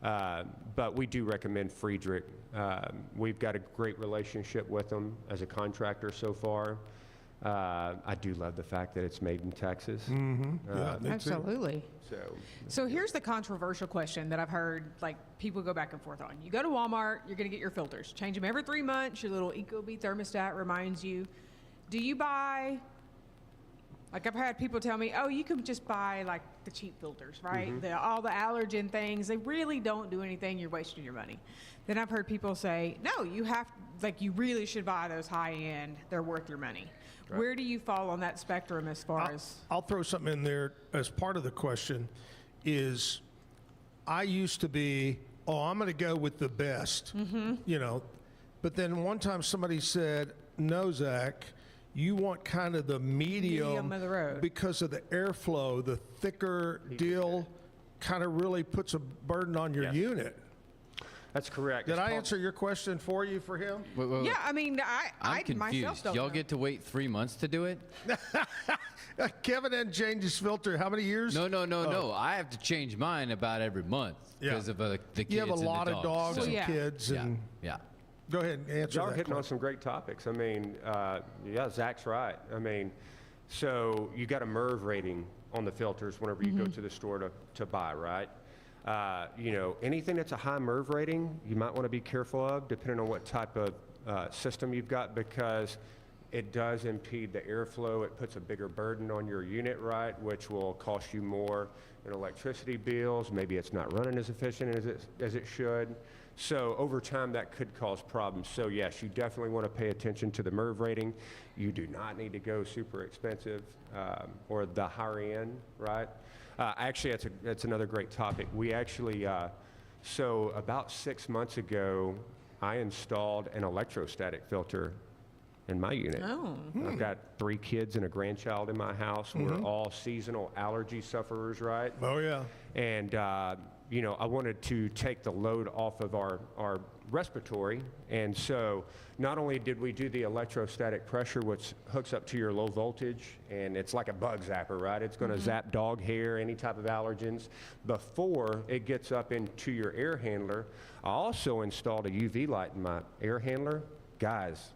But we do recommend Friedrich. We've got a great relationship with them as a contractor so far. I do love the fact that it's made in Texas. Yeah, me too. Absolutely. So here's the controversial question that I've heard, like, people go back and forth on. You go to Walmart, you're going to get your filters. Change them every 3 months. Your little Ecobee thermostat reminds you. Do you buy, like, I've had people tell me, oh, you can just buy, like, the cheap filters, right? All the allergen things, they really don't do anything. You're wasting your money. Then I've heard people say, no, you have, like, you really should buy those high-end. They're worth your money. Right. Where do you fall on that spectrum as far as? I'll throw something in there as part of the question is I used to be, oh, I'm going to go with the best, you know, but then one time somebody said, no, Zach, you want kind of the medium of the road because of the airflow, the thicker deal kind of really puts a burden on your unit. That's correct. Did I answer your question for you for him? Wait. Yeah, I mean, I'm I myself confused. don't Y'all know. get to wait 3 months to do it? Kevin didn't change his filter. How many years? No. I have to change mine about every month because of the kids. You have a and the lot of dogs and kids. And yeah. Go ahead and answer Y'all are that hitting on question. some great topics. I mean, yeah, Zach's right. I mean, so you got a MERV rating on the filters whenever you go to the store to buy, right? You know, anything that's a high MERV rating, you might want to be careful of, depending on what type of system you've got, because it does impede the airflow. It puts a bigger burden on your unit, right, which will cost you more in electricity bills. Maybe it's not running as efficient as it should. So over time, that could cause problems. So yes, you definitely want to pay attention to the MERV rating. You do not need to go super expensive or the higher end, right? Actually, that's another great topic. We actually, so about 6 months ago, I installed an electrostatic filter in my unit. Oh. I've got 3 kids and a grandchild in my house. We're all seasonal allergy sufferers, right? Oh, yeah. And, you know, I wanted to take the load off of our respiratory. And so not only did we do the electrostatic pressure, which hooks up to your low voltage, and it's like a bug zapper, right? It's going to zap dog hair, any type of allergens, before it gets up into your air handler. I also installed a UV light in my air handler. Guys,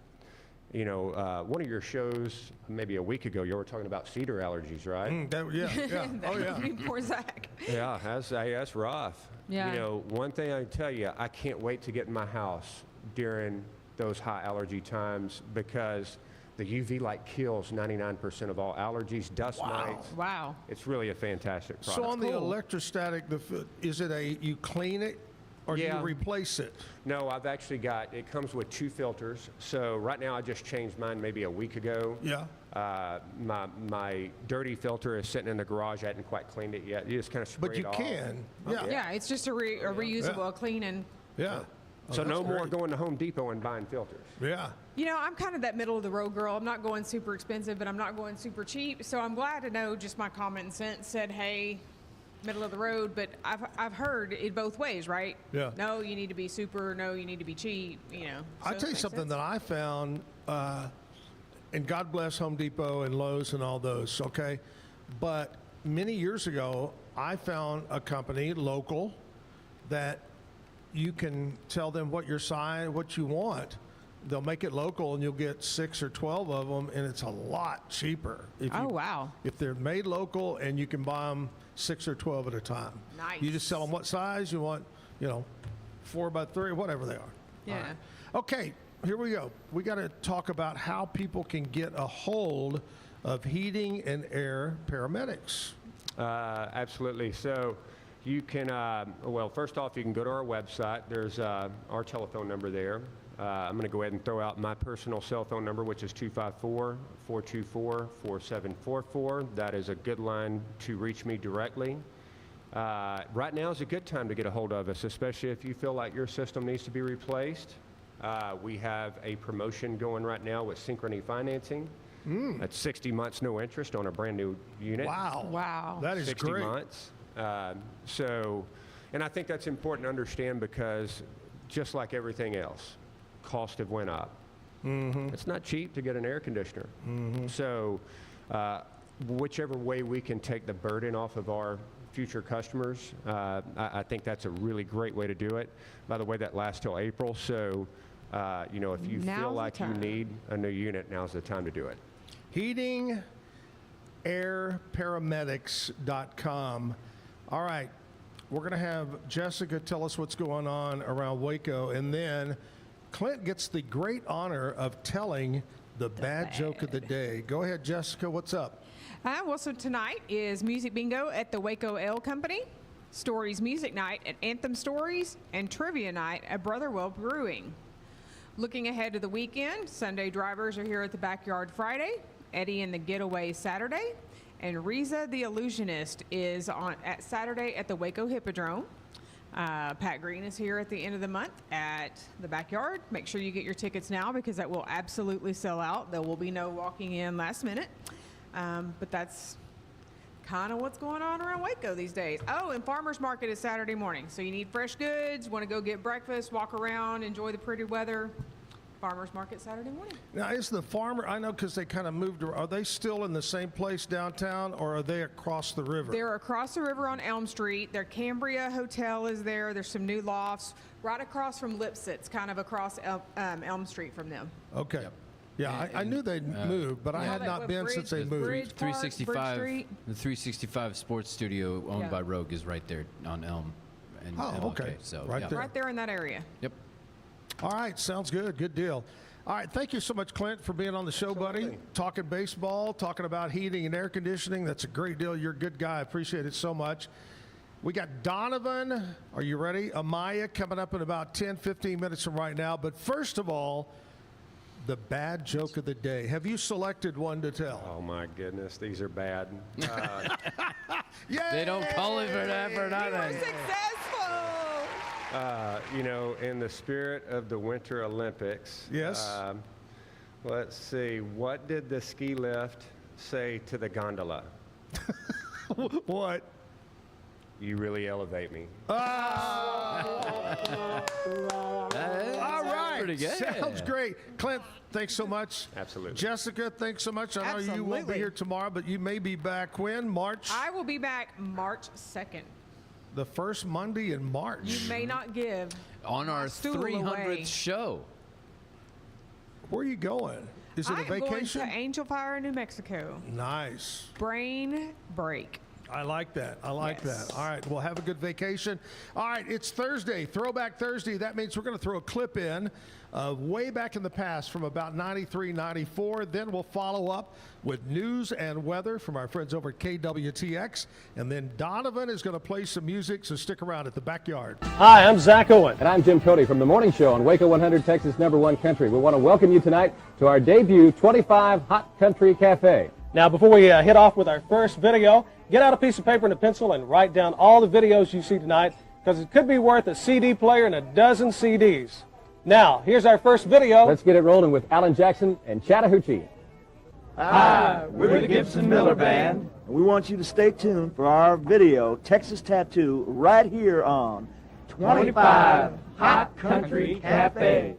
you know, one of your shows maybe a week ago, you were talking about cedar allergies, right? Yeah. Oh, yeah. Poor Zach. Yeah, that's rough. Yeah. You know, one thing I can tell you, I can't wait to get in my house during those high allergy times because the UV light kills 99% of all allergies, dust mites. Wow. It's really a fantastic product. So on the electrostatic, is it you clean it or do you replace it? No, I've actually got, it comes with 2 filters. So right now I just changed mine maybe a week ago. Yeah. My dirty filter is sitting in the garage. I hadn't quite cleaned it yet. You just kind of spray it off. But you can. Yeah. Yeah, it's just a reusable, clean and. Yeah. So no more going to Home Depot and buying filters. Yeah. You know, I'm kind of that middle of the road girl. I'm not going super expensive, but I'm not going super cheap. So I'm glad to know just my common sense said, hey, middle of the road. But I've heard it both ways, right? Yeah. No, you need to be super. No, you need to be cheap. You know. I'll tell you something that I found, and God bless Home Depot and Lowe's and all those, okay? But many years ago, I found a company, local, that you can tell them what your size, what you want. They'll make it local, and you'll get 6 or 12 of them, and it's a lot cheaper. Wow. If they're made local, and you can buy them 6 or 12 at a time. Nice. You just tell them what size you want, 4x3, whatever they are. Yeah. All right. Okay, here we go. We got to talk about how people can get a hold of heating and air paramedics. Absolutely. So you can, well, first off, you can go to our website. There's our telephone number there. I'm going to go ahead and throw out my personal cell phone number, which is 254-424-4744. That is a good line to reach me directly. Right now is a good time to get a hold of us, especially if you feel like your system needs to be replaced. We have a promotion going right now with Synchrony Financing. That's 60 months, no interest on a brand new unit. Wow. That is 60 great. months. And I think that's important to understand because just like everything else, costs have went up. It's not cheap to get an air conditioner. So whichever way we can take the burden off of our future customers. I think that's a really great way to do it. By the way, that lasts till April, so if you feel like you need a new unit, now's the time to do it. HeatingAirParamedics.com. All right, we're going to have Jessica tell us what's going on around Waco, and then Clint gets the great honor of telling the bad joke of the day. Go ahead, Jessica, what's up? So tonight is Music Bingo at the Waco Ale Company, Stories Music Night at Anthem Stories, and Trivia Night at Brotherwell Brewing. Looking ahead to the weekend, Sunday drivers are here at the Backyard Friday, Eddie and the Getaway Saturday, and Riza the Illusionist is at Saturday at the Waco Hippodrome. Pat Green is here at the end of the month at the Backyard. Make sure you get your tickets now because that will absolutely sell out. There will be no walking in last minute. But that's kind of what's going on around Waco these days. Oh, and Farmers Market is Saturday morning. So you need fresh goods, want to go get breakfast, walk around, enjoy the pretty weather. Farmers Market Saturday morning. Now, is the farmer, I know because they kind of moved, are they still in the same place downtown, or are they across the river? They're across the river on Elm Street. Their Cambria Hotel is there. There's some new lofts right across from Lipsitz, kind of across Elm Street from them. Okay. Yep. Yeah, I knew they'd moved, but I had not been since they moved. 365 Sports Studio owned by Rogue is right there on Elm. And okay. So, right there. Right there in that area. Yep. All right, sounds good. Good deal. All right, thank you so much, Clint, for being on the show, buddy. Talking baseball, talking about heating and air conditioning. That's a great deal. You're a good guy. I appreciate it so much. We got Donovan, are you ready? Amaya coming up in about 10, 15 minutes from right now. But first of all, the bad joke of the day. Have you selected one to tell? Oh, my goodness. These are bad. They don't call it for that for nothing. You were successful. In the spirit of the Winter Olympics. Yes. Let's see. What did the ski lift say to the gondola? What? You really elevate me. All right. Pretty good. Sounds great. Clint, thanks so much. Absolutely. Jessica, thanks so much. I know you won't be here tomorrow, but you may be back when? March? I will be back March 2nd. The first Monday in March. You may not give on our 300th show. Where are you going? Is it a vacation? I'm going to Angel Fire, New Mexico. Nice. Brain break. I like that. I like that. All right. Well, have a good vacation. All right. It's Thursday, Throwback Thursday. That means we're going to throw a clip in way back in the past from about 93, 94. Then we'll follow up with news and weather from our friends over at KWTX. And then Donovan is going to play some music, so stick around at the Backyard. Hi, I'm Zack Owen. And I'm Jim Cody from The Morning Show on Waco 100, Texas #1 Country. We want to welcome you tonight to our debut 25 Hot Country Cafe. Now, before we hit off with our first video, get out a piece of paper and a pencil and write down all the videos you see tonight, because it could be worth a CD player and a dozen CDs. Now, here's our first video. Let's get it rolling with Alan Jackson and Chattahoochee. Hi, we're the Gibson Miller Band, and we want you to stay tuned for our video, Texas Tattoo, right here on 25 Hot Country Cafe.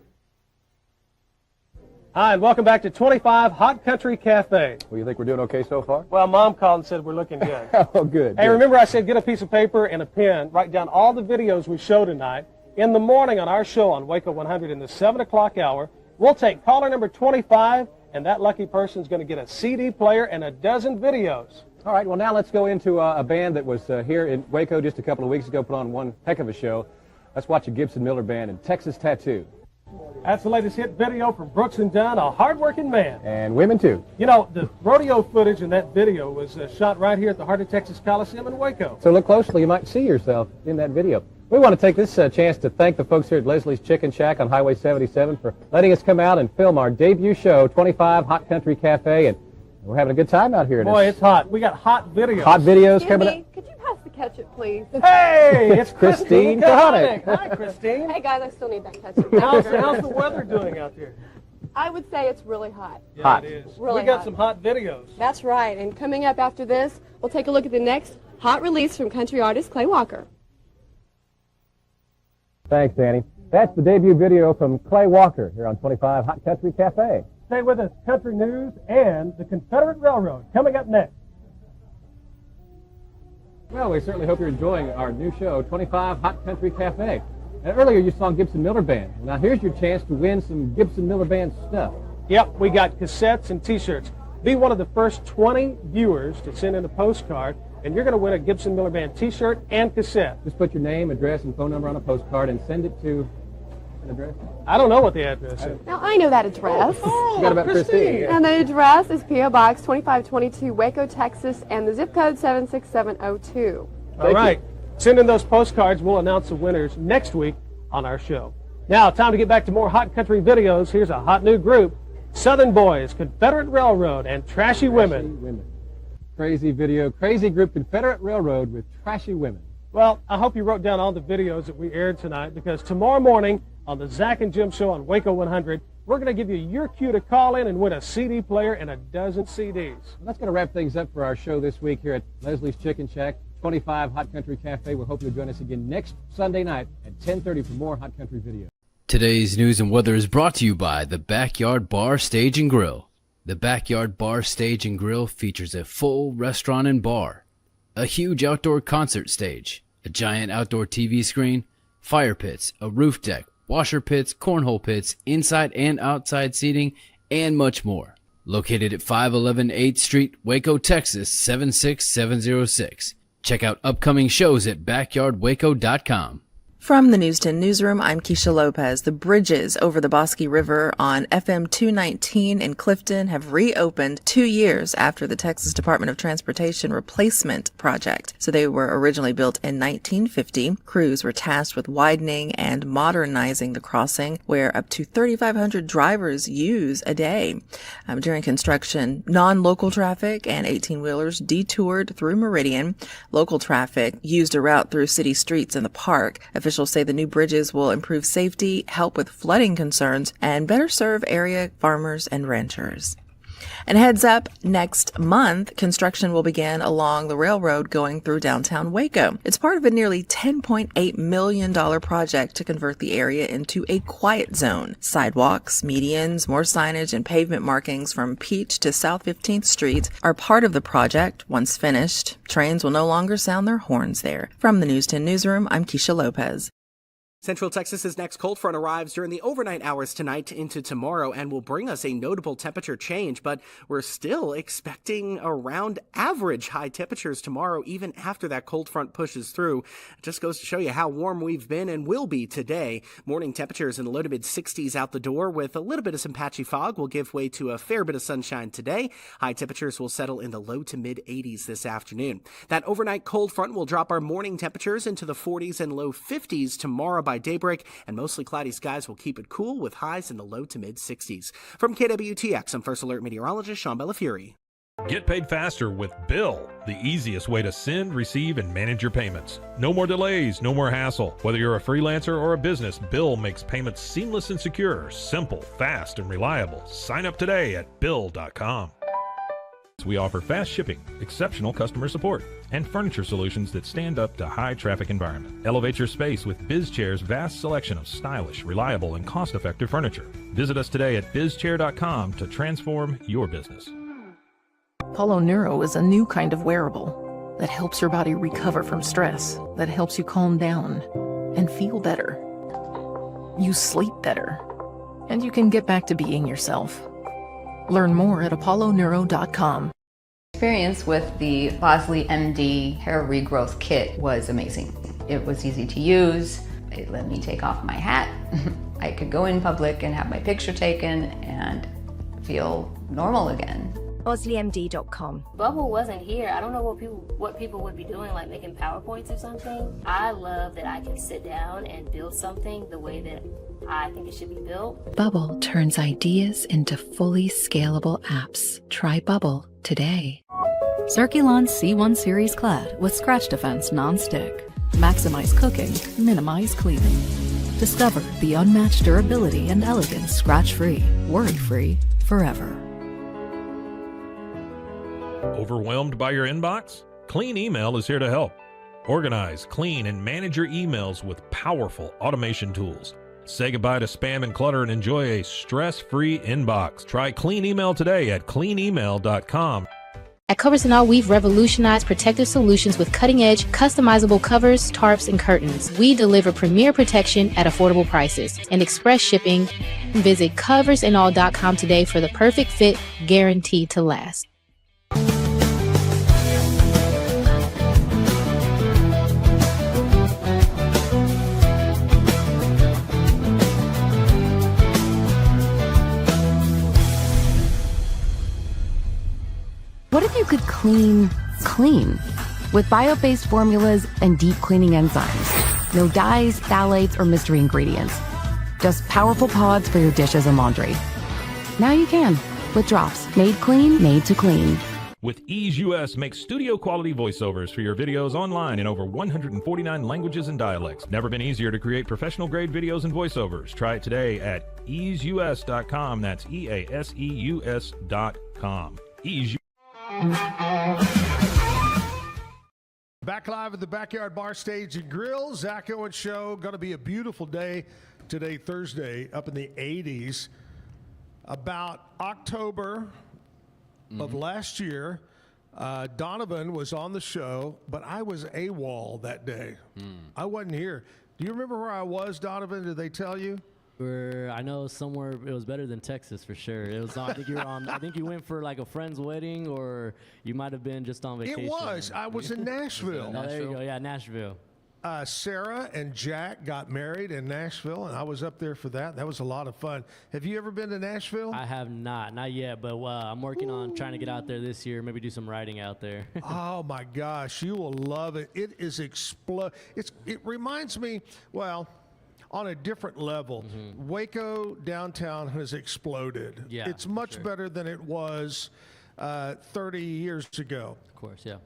Hi, and welcome back to 25 Hot Country Cafe. Well, you think we're doing okay so far? Well, Mom called and said we're looking good. Oh, good. Hey, remember I said get a piece of paper and a pen, write down all the videos we show tonight. In the morning on our show on Waco 100 in the 7 o'clock hour, we'll take caller number 25, and that lucky person's going to get a CD player and a dozen videos. All right, well, now let's go into a band that was here in Waco just a couple of weeks ago, put on one heck of a show. Let's watch a Gibson Miller Band and Texas Tattoo. That's the latest hit video from Brooks and Dunn, a hard-working man. And women, too. You know, the rodeo footage in that video was shot right here at the Heart of Texas Coliseum in Waco. So look closely. You might see yourself in that video. We want to take this chance to thank the folks here at Leslie's Chicken Shack on Highway 77 for letting us come out and film our debut show, 25 Hot Country Cafe, and we're having a good time out here. Boy, it's hot. We got hot videos. Hot videos coming up. Could you pass the ketchup, please? Hey, it's Christine Kahanick. Hi, Christine. Hey, guys, I still need that ketchup. How's the weather doing out there? I would say it's really hot. Yeah, hot. It is. Really we got hot. some hot videos. That's right. And coming up after this, we'll take a look at the next hot release from country artist Clay Walker. Thanks, Danny. That's the debut video from Clay Walker here on 25 Hot Country Cafe. Stay with us. Country news and the Confederate Railroad coming up next. Well, we certainly hope you're enjoying our new show, 25 Hot Country Cafe. And earlier you saw Gibson Miller Band. Now here's your chance to win some Gibson Miller Band stuff. Yep, we got cassettes and T-shirts. Be one of the first 20 viewers to send in a postcard, and you're going to win a Gibson Miller Band T-shirt and cassette. Just put your name, address, and phone number on a postcard and send it to an address. I don't know what the address is. Now, I know that address. Oh, you got about Christine. And the address is P.O. Box 2522, Waco, Texas, and the zip code 76702. All right. Send in those postcards. We'll announce the winners next week on our show. Now, time to get back to more hot country videos. Here's a hot new group, Southern Boys, Confederate Railroad, and Trashy Women. Crazy video, crazy group, Confederate Railroad with Trashy Women. Well, I hope you wrote down all the videos that we aired tonight, because tomorrow morning on the Zack and Jim Show on Waco 100, we're going to give you your cue to call in and win a CD player and a dozen CDs. Well, that's going to wrap things up for our show this week here at Leslie's Chicken Shack, 25 Hot Country Cafe. We're hoping to join us again next Sunday night at 10:30 for more Hot Country video. Today's news and weather is brought to you by the Backyard Bar, Stage and Grill. The Backyard Bar, Stage and Grill features a full restaurant and bar, a huge outdoor concert stage, a giant outdoor TV screen, fire pits, a roof deck, washer pits, cornhole pits, inside and outside seating, and much more. Located at 511 8th Street, Waco, Texas, 76706. Check out upcoming shows at backyardwaco.com. From the News 10 newsroom, I'm Keisha Lopez. The bridges over the Bosque River on FM 219 in Clifton have reopened 2 years after the Texas Department of Transportation replacement project. So they were originally built in 1950. Crews were tasked with widening and modernizing the crossing, where up to 3,500 drivers use a day. During construction, non-local traffic and 18-wheelers detoured through Meridian. Local traffic used a route through city streets in the park. Officials say the new bridges will improve safety, help with flooding concerns, and better serve area farmers and ranchers. And heads up, next month, construction will begin along the railroad going through downtown Waco. It's part of a nearly $10.8 million project to convert the area into a quiet zone. Sidewalks, medians, more signage, and pavement markings from Peach to South 15th Street are part of the project. Once finished, trains will no longer sound their horns there. From the News 10 newsroom, I'm Keisha Lopez. Central Texas's next cold front arrives during the overnight hours tonight into tomorrow and will bring us a notable temperature change, but we're still expecting around average high temperatures tomorrow, even after that cold front pushes through. It just goes to show you how warm we've been and will be today. Morning temperatures in the low to mid 60s out the door, with a little bit of some patchy fog will give way to a fair bit of sunshine today. High temperatures will settle in the low to mid 80s this afternoon. That overnight cold front will drop our morning temperatures into the 40s and low 50s tomorrow by daybreak, and mostly cloudy skies will keep it cool with highs in the low to mid 60s. From KWTX, I'm First Alert Meteorologist Sean Bellafury. Get paid faster with Bill, the easiest way to send, receive, and manage your payments. No more delays, no more hassle. Whether you're a freelancer or a business, Bill makes payments seamless and secure, simple, fast, and reliable. Sign up today at Bill.com. We offer fast shipping, exceptional customer support, and furniture solutions that stand up to high traffic environment. Elevate your space with BizChair's vast selection of stylish, reliable, and cost-effective furniture. Visit us today at bizchair.com to transform your business. Polo Neuro is a new kind of wearable that helps your body recover from stress, that helps you calm down and feel better. You sleep better, and you can get back to being yourself. Learn more at apolloneuro.com. Experience with the Bosley MD hair regrowth kit was amazing. It was easy to use. It let me take off my hat. I could go in public and have my picture taken and feel normal again. BosleyMD.com. Bubble wasn't here. I don't know what people would be doing, like making PowerPoints or something. I love that I can sit down and build something the way that I think it should be built. Bubble turns ideas into fully scalable apps. Try Bubble today. Circulon C1 Series Clad with scratch defense non-stick. Maximize cooking, minimize cleaning. Discover the unmatched durability and elegance scratch-free, worry-free, forever. Overwhelmed by your inbox? Clean Email is here to help. Organize, clean, and manage your emails with powerful automation tools. Say goodbye to spam and clutter and enjoy a stress-free inbox. Try Clean Email today at cleanemail.com. At Covers and All, we've revolutionized protective solutions with cutting-edge, customizable covers, tarps, and curtains. We deliver premier protection at affordable prices and express shipping. Visit coversandall.com today for the perfect fit, guaranteed to last. What if you could clean clean? With bio-based formulas and deep cleaning enzymes. No dyes, phthalates, or mystery ingredients. Just powerful pods for your dishes and laundry. Now you can, with drops. Made clean, made to clean. With Ease US, make studio quality voiceovers for your videos online in over 149 languages and dialects. Never been easier to create professional grade videos and voiceovers. Try it today at easeus.com. That's EASEUS.com. Ease. Back live at the Backyard Bar Stage and Grill. Zack Owen Show. Going to be a beautiful day today, Thursday, up in the 80s. About October of last year, Donovan was on the show, but I was AWOL that day. I wasn't here. Do you remember where I was, Donovan? Did they tell you? I know somewhere it was better than Texas for sure. It was. I think you were on. I think you went for like a friend's wedding, or you might have been just on vacation. It was. I was in Nashville. Oh, there you go. Yeah, Nashville. Sarah and Jack got married in Nashville, and I was up there for that. That was a lot of fun. Have you ever been to Nashville? I have not yet, but I'm working on trying to get out there this year. Maybe do some riding out there. Oh my gosh, you will love it. It is It reminds me, well, on a different level. Waco downtown has exploded. Yeah, it's much better than it was 30 years ago. Of course, yeah.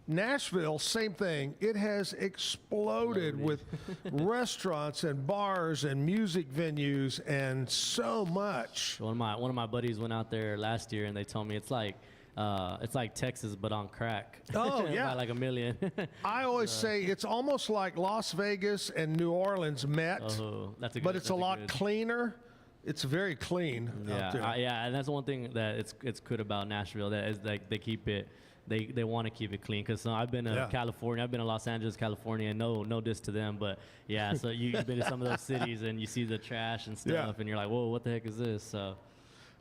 Nashville, same thing. It has exploded with restaurants and bars and music venues and so much. One of my buddies went out there last year, and they told me it's like Texas but on crack. Oh yeah, by like a million. I always say it's almost like Las Vegas and New Orleans met. Oh, that's a good, but it's a lot cleaner. It's very clean out there. Yeah, and that's one thing that it's good about Nashville. That is like they keep it. They want to keep it clean, because I've been to California, I've been to Los Angeles, California, and no diss to them, but yeah, so you've been to some of those cities and you see the trash and stuff, and you're like, whoa, what the heck is this? So,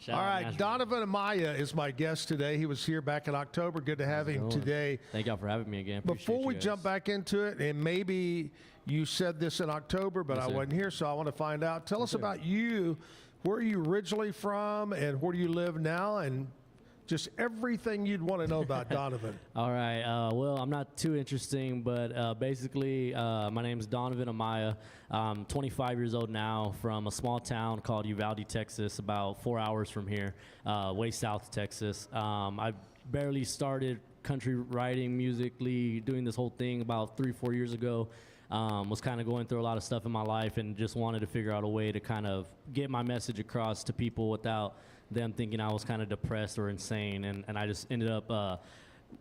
all right, Donovan Amaya is my guest today. He was here back in October. Good to have him today. Thank y'all for having me again. Before we jump back into it, and maybe you said this in October, but I wasn't here, so I want to find out. Tell us about you. Where are you originally from, and where do you live now, and just everything you'd want to know about Donovan. All right. Well, I'm not too interesting, but basically, my name is Donovan Amaya. I'm 25 years old now, from a small town called Uvalde, Texas, about 4 hours from here, way south of Texas. I barely started country writing musically, doing this whole thing about 3-4 years ago. Was kind of going through a lot of stuff in my life and just wanted to figure out a way to kind of get my message across to people without them thinking I was kind of depressed or insane, and I just ended up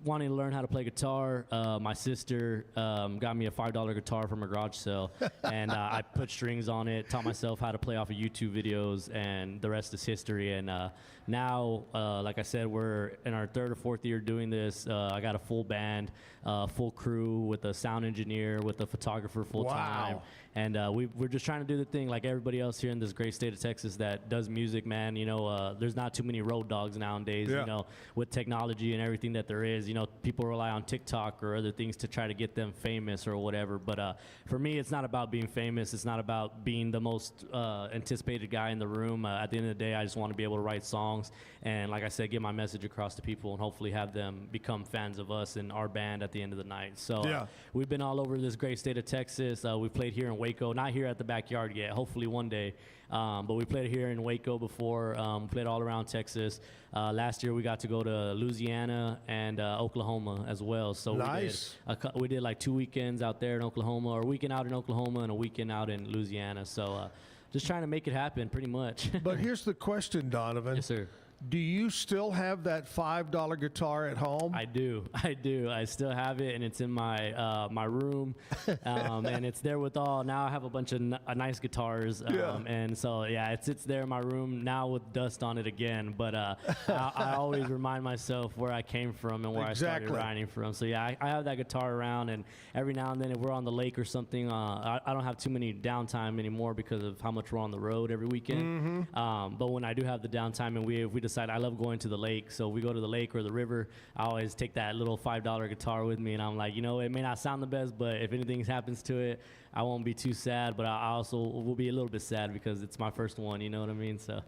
wanting to learn how to play guitar. My sister got me a $5 guitar from a garage sale, and I put strings on it, taught myself how to play off of YouTube videos, and the rest is history. And now, like I said, we're in our 3rd or 4th year doing this. I got a full band, full crew with a sound engineer, with a photographer full time. Wow. And we're just trying to do the thing like everybody else here in this great state of Texas that does music, man. You know, there's not too many road dogs nowadays, you know, with technology and everything that there is. You know, people rely on TikTok or other things to try to get them famous or whatever. But for me, it's not about being famous. It's not about being the most anticipated guy in the room. At the end of the day, I just want to be able to write songs and, like I said, get my message across to people and hopefully have them become fans of us and our band at the end of the night. So we've been all over this great state of Texas. We played here in Waco, not here at the Backyard yet, hopefully one day, but we played here in Waco before, played all around Texas. Last year we got to go to Louisiana and Oklahoma as well, so we did like 2 weekends out there in Oklahoma, or a weekend out in Oklahoma and a weekend out in Louisiana, so just trying to make it happen pretty much. But here's the question, Donovan. Yes, sir. Do you still have that $5 guitar at home? I do. I still have it, and it's in my my room, and it's there with all. Now I have a bunch of nice guitars, and so yeah, it sits there in my room now with dust on it again. But I always remind myself where I came from and where I started riding from. So yeah, I have that guitar around, and every now and then if we're on the lake or something, I don't have too many downtime anymore because of how much we're on the road every weekend. But when I do have the downtime, and if we decide, I love going to the lake, so we go to the lake or the river, I always take that little $5 guitar with me, and I'm like, it may not sound the best, but if anything happens to it, I won't be too sad, but I also will be a little bit sad because it's my first one, you know what I mean? So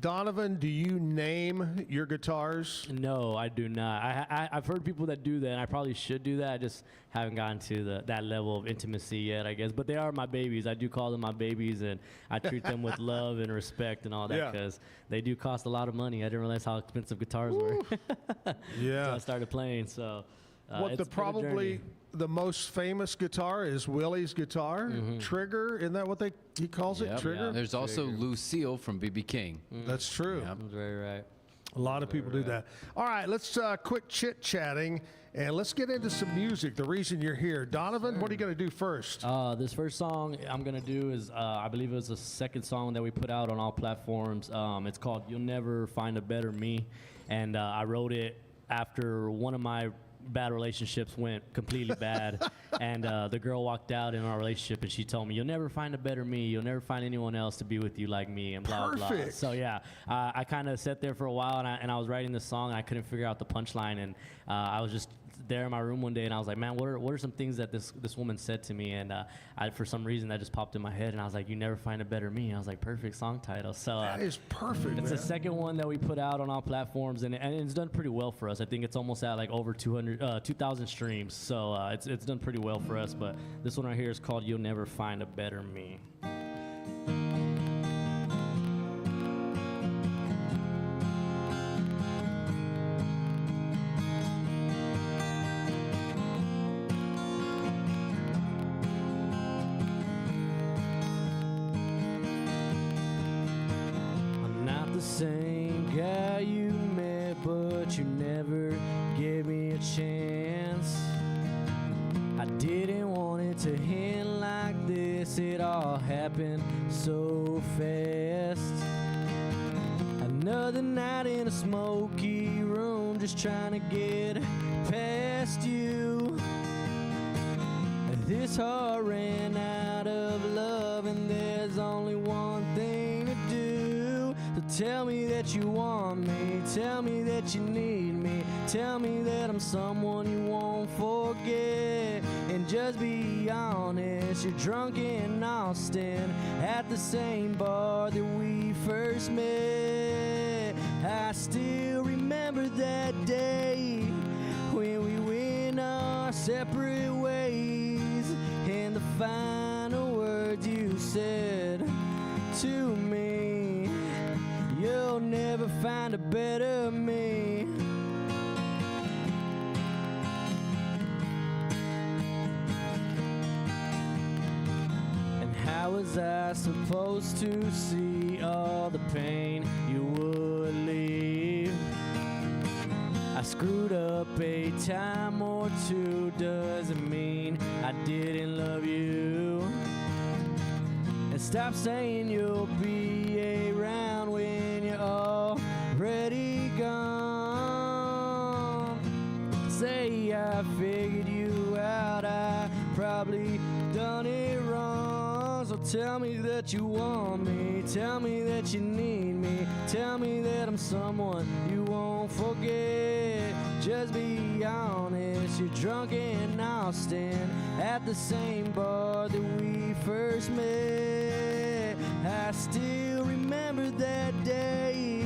Donovan, do you name your guitars? No, I do not. I've heard people that do that, and I probably should do that. I just haven't gotten to that level of intimacy yet, I guess. But they are my babies. I do call them my babies, and I treat them with love and respect and all that because they do cost a lot of money. I didn't realize how expensive guitars were. So I started playing. So probably the most famous guitar is Willie's guitar, Trigger. Isn't that what he calls it? Trigger. Yeah. There's also Lucille from B.B. King. That's true. That's very right. A lot of people do that. All right, let's quit chit-chatting, and let's get into some music, the reason you're here. Donovan, what are you going to do first? This first song I'm going to do is, I believe it was the second song that we put out on all platforms. It's called You'll Never Find a Better Me, and I wrote it after one of my bad relationships went completely bad, and the girl walked out in our relationship, and she told me, "You'll never find a better me. You'll never find anyone else to be with you like me," and blah blah. So yeah, I kind of sat there for a while, and I was writing this song, and I couldn't figure out the punchline, and I was just there in my room one day, and I was like, man, what are some things that this woman said to me? And for some reason that just popped in my head, and I was like, you never find a better me. I was like, perfect song title. So that is perfect. It's the second one that we put out on all platforms, and it's done pretty well for us. I think it's almost at like over 2,000 streams. So it's done pretty well for us. But this one right here is called You'll Never Find a Better Me. Same guy you met, but you never gave me a chance. I didn't want it to end like this. It all happened so fast. Another night in a smoky room, just trying to get past you. This heart ran out of love, and there's only one thing to do. So tell me that you want me, tell me that you need me, tell me that I'm someone you won't forget. And just be honest, you're drunk in Austin at the same bar that we first met. I still remember that day when we went our separate ways, and the final words you said to me, you'll never find a better me. And how was I supposed to see all the pain you would leave? I screwed up a time or two, doesn't mean I didn't love you. And stop saying you'll be around when you're already gone. Say I figured you out, I probably done it wrong. So tell me that you want me, tell me that you need me, tell me that I'm someone you won't forget. Just be honest, you're drunk in Austin at the same bar that we first met. I still remember that day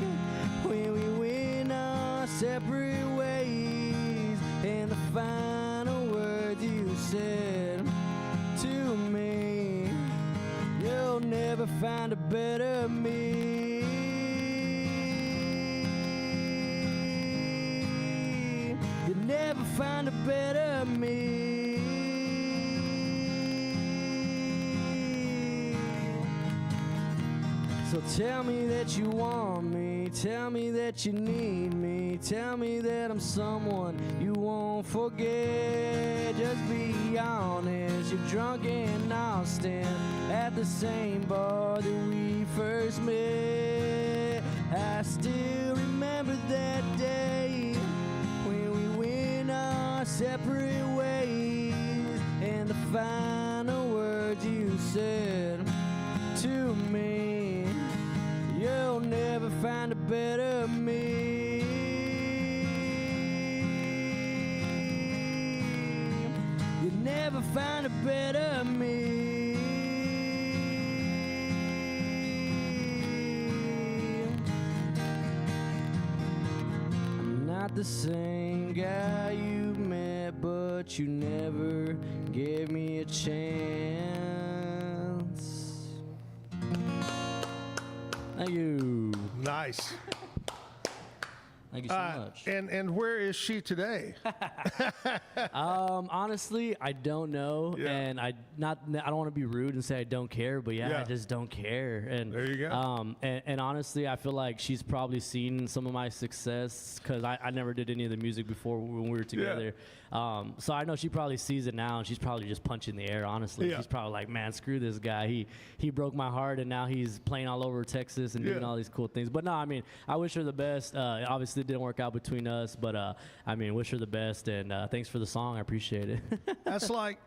when we went our separate ways, and the final words you said to me, you'll never find a better me. You'll never find a better me. So tell me that you want me, tell me that you need me, tell me that I'm someone you won't forget. Just be honest, you're drunk in Austin at the same bar that we first met. I still remember that day when we went our separate ways, and the final words you said to me, you'll never find a better me. You'll never find a better me. I'm not the same guy you met, but you never gave me a chance. Thank you. Nice. Thank you so much. And where is she today? Honestly, I don't know, and I don't want to be rude and say I don't care, but I just don't care. And there you go. And honestly, I feel like she's probably seen some of my success because I never did any of the music before when we were together. So I know she probably sees it now, and she's probably just punching the air. Honestly, she's probably like, man, screw this guy. He broke my heart, and now he's playing all over Texas and doing all these cool things. But no, I mean, I wish her the best. Obviously, it didn't work out between us, but I mean, wish her the best, and thanks for the song. I appreciate it. That's like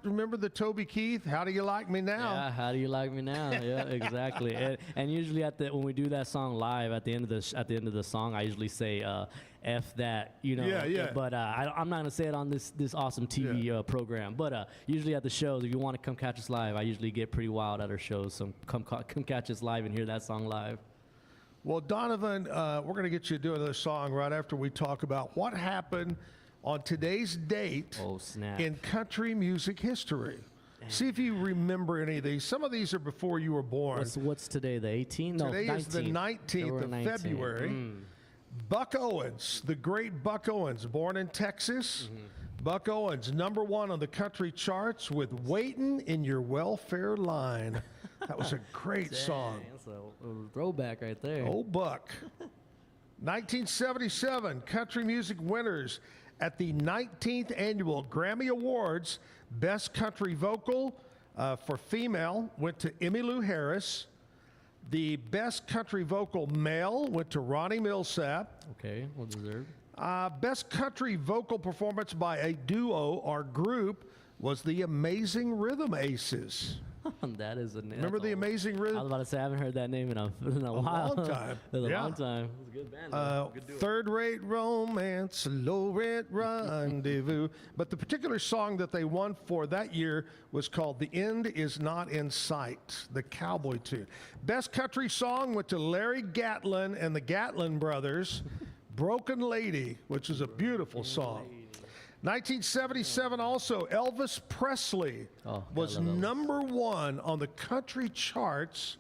remember the Toby Keith? How do you like me now? Yeah, how do you like me now? Yeah, exactly. And usually when we do that song live at the end of the song, I usually say F that, you know. Yeah. But I'm not gonna say it on this awesome TV program. But usually at the shows, if you want to come catch us live, I usually get pretty wild at our shows. So come catch us live and hear that song live. Well, Donovan, we're going to get you to do another song right after we talk about what happened on today's date in country music history. Damn. See if you remember any of these. Some of these are before you were born. What's today, the 18th? No, today 19th. Is the 19th of 19. February. Buck Owens, the great Buck Owens, born in Texas. Buck Owens, #1 on the country charts with Waitin' in Your Welfare Line. That was a great song. That's a throwback right there. Old Buck. 1977, country music winners at the 19th Annual Grammy Awards. Best country vocal for female went to Emmylou Harris. The best country vocal male went to Ronnie Millsap. Okay, well deserved. Best country vocal performance by a duo or group was the Amazing Rhythm Aces. That is Remember the Amazing Rhythm? I was about to say, I haven't heard that name in a while. Long time. It's a long time. It's a good band. Good duo. Third-rate romance, low-rent rendezvous. But the particular song that they won for that year was called The End Is Not in Sight, the cowboy tune. Best country song went to Larry Gatlin and the Gatlin Brothers, Broken Lady, which is a beautiful song. 1977 also, Elvis Presley was #1 on the country charts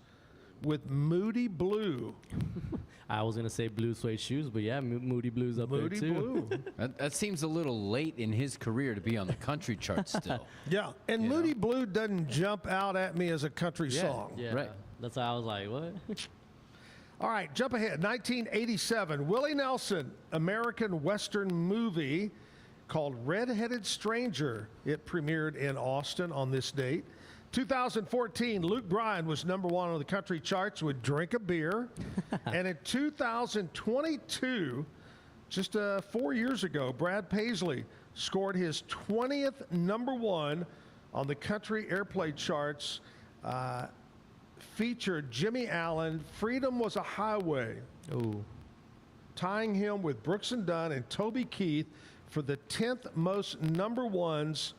with Moody Blue. I was going to say Blue Suede Shoes, but yeah, Moody Blue's up Moody there too. Blue. That seems a little late in his career to be on the country charts still. Yeah, and Moody Blue doesn't jump out at me as a country song. Yeah, right. That's how I was like, what? All right, jump ahead. 1987, Willie Nelson, American Western movie called Red-Headed Stranger. It premiered in Austin on this date. 2014, Luke Bryan was #1 on the country charts with Drink a Beer. And in 2022, just 4 years ago, Brad Paisley scored his 20th #1 on the country airplay charts. Featured Jimmy Allen, Freedom Was a Highway. Ooh. Tying him with Brooks and Dunn and Toby Keith for the 10th most #1s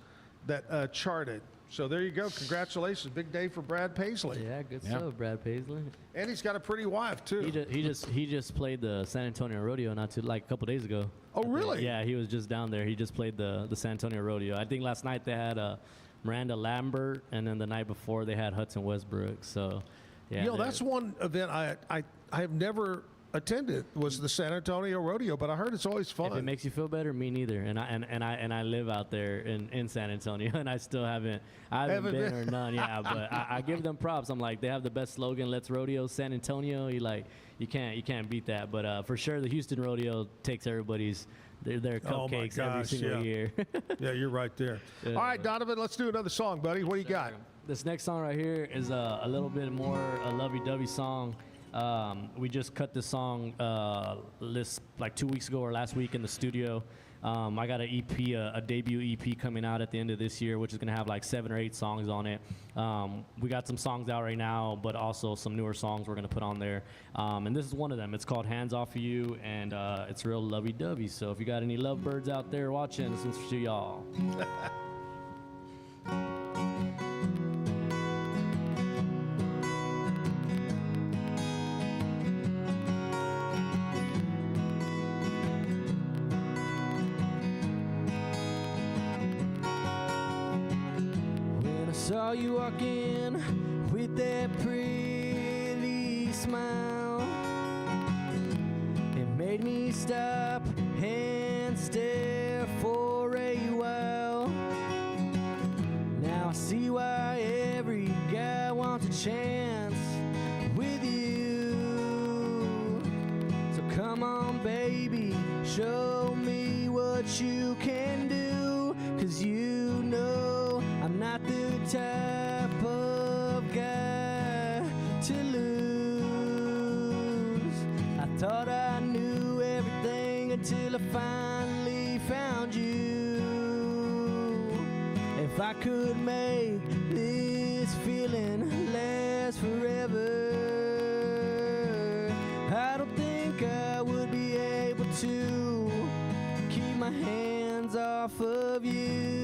that charted. So there you go. Congratulations. Big day for Brad Paisley. Yeah, good stuff, Brad Paisley. And he's got a pretty wife, too. He just played the San Antonio Rodeo a couple days ago. Oh, really? Yeah, he was just down there. He just played the San Antonio Rodeo. I think last night they had Miranda Lambert, and then the night before they had Hudson Westbrook. So, yeah. You know, that's one event I have never attended was the San Antonio Rodeo, but I heard it's always fun. If it makes you feel better, me neither. And I live out there in San Antonio, and I still haven't been or none. Yeah, but I give them props. I'm like, they have the best slogan, "Let's Rodeo San Antonio." You can't beat that. But for sure, the Houston Rodeo takes everybody's their cupcakes every single year. Yeah, you're right there. All right, Donovan, let's do another song, buddy. What do you got? This next song right here is a little bit more a lovey-dovey song. We just cut this song like 2 weeks ago or last week in the studio. I got an EP, a debut EP coming out at the end of this year, which is going to have like 7 or 8 songs on it. We got some songs out right now, but also some newer songs we're going to put on there. And this is one of them. It's called Hands Off of You, and it's real lovey-dovey. So if you got any lovebirds out there watching, this one's for y'all. Saw you walk in with that pretty smile. It made me stop and stare for a while. Now I see why every guy wants a chance with you. So come on, baby, show me what you can do. 'Cause you know I'm not the type of guy to lose. I thought I knew everything until I finally found you. If I could make this feeling last forever, I don't think I would be able to keep my hands off of you.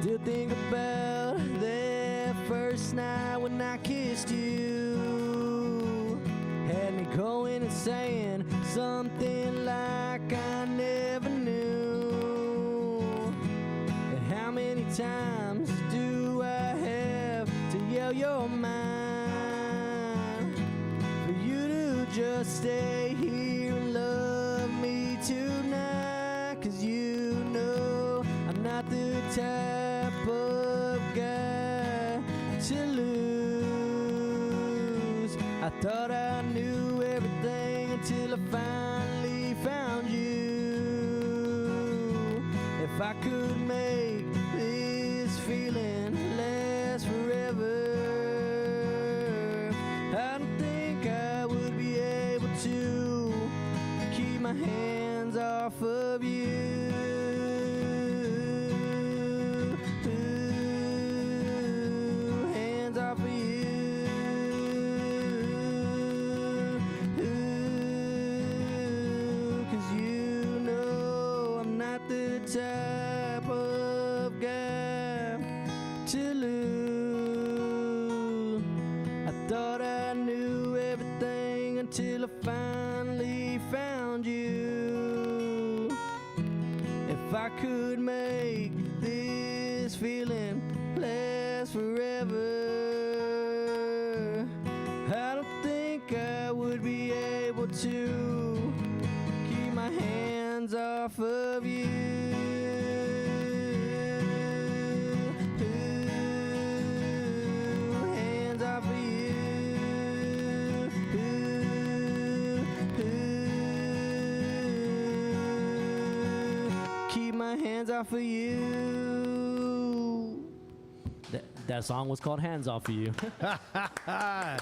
Still think about that first night when I kissed you. Had me going and saying something like I never knew. And how many times do I have to yell your mind for you to just stay here and love me tonight? 'Cause you know I'm not the type of guy to lose. I thought I knew everything until I finally found you. If I could make this feeling last forever, I don't think I would be able to keep my hands off of you. Type of guy to lose. I thought I knew everything until I finally found you. If I could make this feeling last forever, I don't think I would be able to keep my hands off of you. Hands off of you. That song was called Hands Off of You. I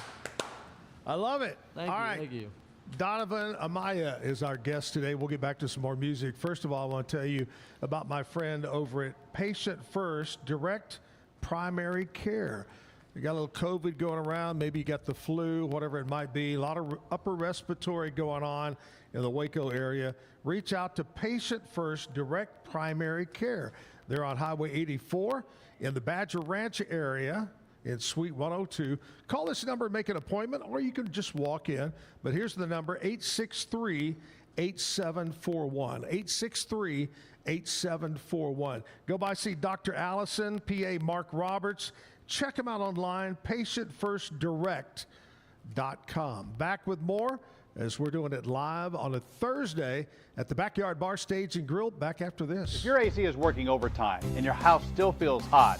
love it. Thank you. Donovan Amaya is our guest today. We'll get back to some more music. First of all, I want to tell you about my friend over at Patient First Direct Primary Care. You got a little COVID going around. Maybe you got the flu, whatever it might be. A lot of upper respiratory going on in the Waco area. Reach out to Patient First Direct Primary Care. They're on Highway 84 in the Badger Ranch area in Suite 102. Call this number, make an appointment, or you can just walk in. But here's the number, 863 8741. 863-8741. Go by, see Dr. Allison, PA Mark Roberts. Check him out online, patientfirstdirect.com. Back with more as we're doing it live on a Thursday at the Backyard Bar, Stage and Grill. Back after this. If your AC is working overtime and your house still feels hot,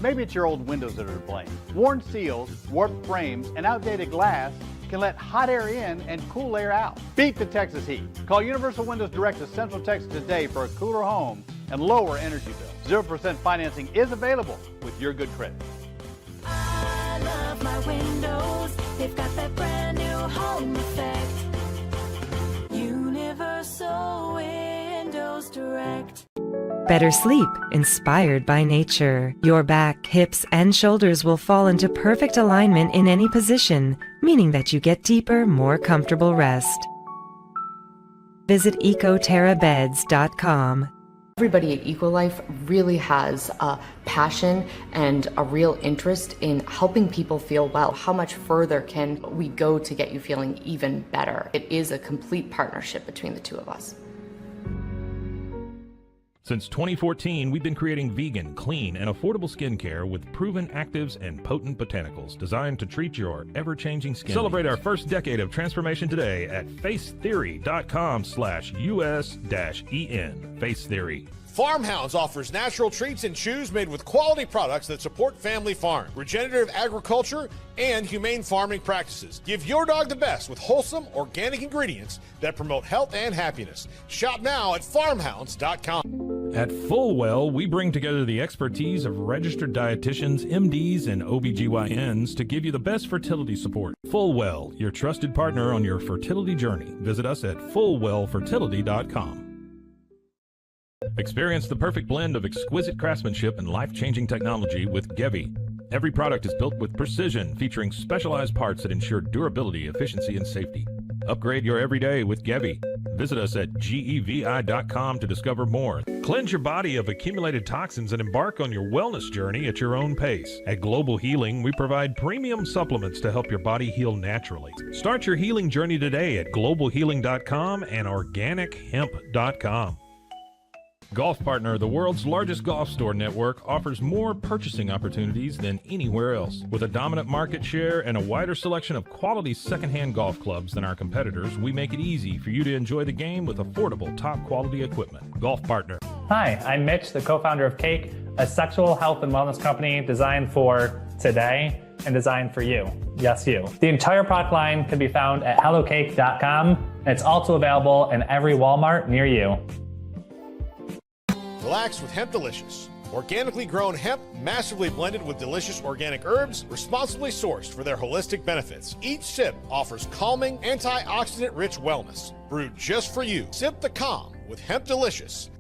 maybe it's your old windows that are to blame. Worn seals, warped frames, and outdated glass can let hot air in and cool air out. Beat the Texas heat. Call Universal Windows Direct of Central Texas today for a cooler home and lower energy bill. 0% financing is available with your good credit. I love my windows. They've got that brand new home effect. Universal Windows Direct. Better sleep, inspired by nature. Your back, hips, and shoulders will fall into perfect alignment in any position, meaning that you get deeper, more comfortable rest. Visit ecoterrabeds.com. Everybody at EcoLife really has a passion and a real interest in helping people feel well. How much further can we go to get you feeling even better? It is a complete partnership between the two of us. Since 2014, we've been creating vegan, clean, and affordable skincare with proven actives and potent botanicals designed to treat your ever-changing skin. Celebrate our first decade of transformation today at facetheory.com/US-EN. Face Theory. Farmhounds offers natural treats and chews made with quality products that support family farm, regenerative agriculture, and humane farming practices. Give your dog the best with wholesome, organic ingredients that promote health and happiness. Shop now at farmhounds.com. At Fullwell, we bring together the expertise of registered dietitians, MDs, and OBGYNs to give you the best fertility support. Fullwell, your trusted partner on your fertility journey. Visit us at fullwellfertility.com. Experience the perfect blend of exquisite craftsmanship and life-changing technology with Gevi. Every product is built with precision, featuring specialized parts that ensure durability, efficiency, and safety. Upgrade your everyday with Gevi. Visit us at gevi.com to discover more. Cleanse your body of accumulated toxins and embark on your wellness journey at your own pace. At Global Healing, we provide premium supplements to help your body heal naturally. Start your healing journey today at globalhealing.com and organichemp.com. Golf Partner, the world's largest golf store network, offers more purchasing opportunities than anywhere else. With a dominant market share and a wider selection of quality secondhand golf clubs than our competitors, we make it easy for you to enjoy the game with affordable, top-quality equipment. Golf Partner. Hi, I'm Mitch, the co-founder of Cake, a sexual health and wellness company designed for today and designed for you. Yes, you. The entire product line can be found at hellocake.com, and it's also available in every Walmart near you. Relax with Hemp Delicious. Organically grown hemp, massively blended with delicious organic herbs, responsibly sourced for their holistic benefits. Each sip offers calming, antioxidant-rich wellness. Brewed just for you. Sip the calm with Hemp Delicious.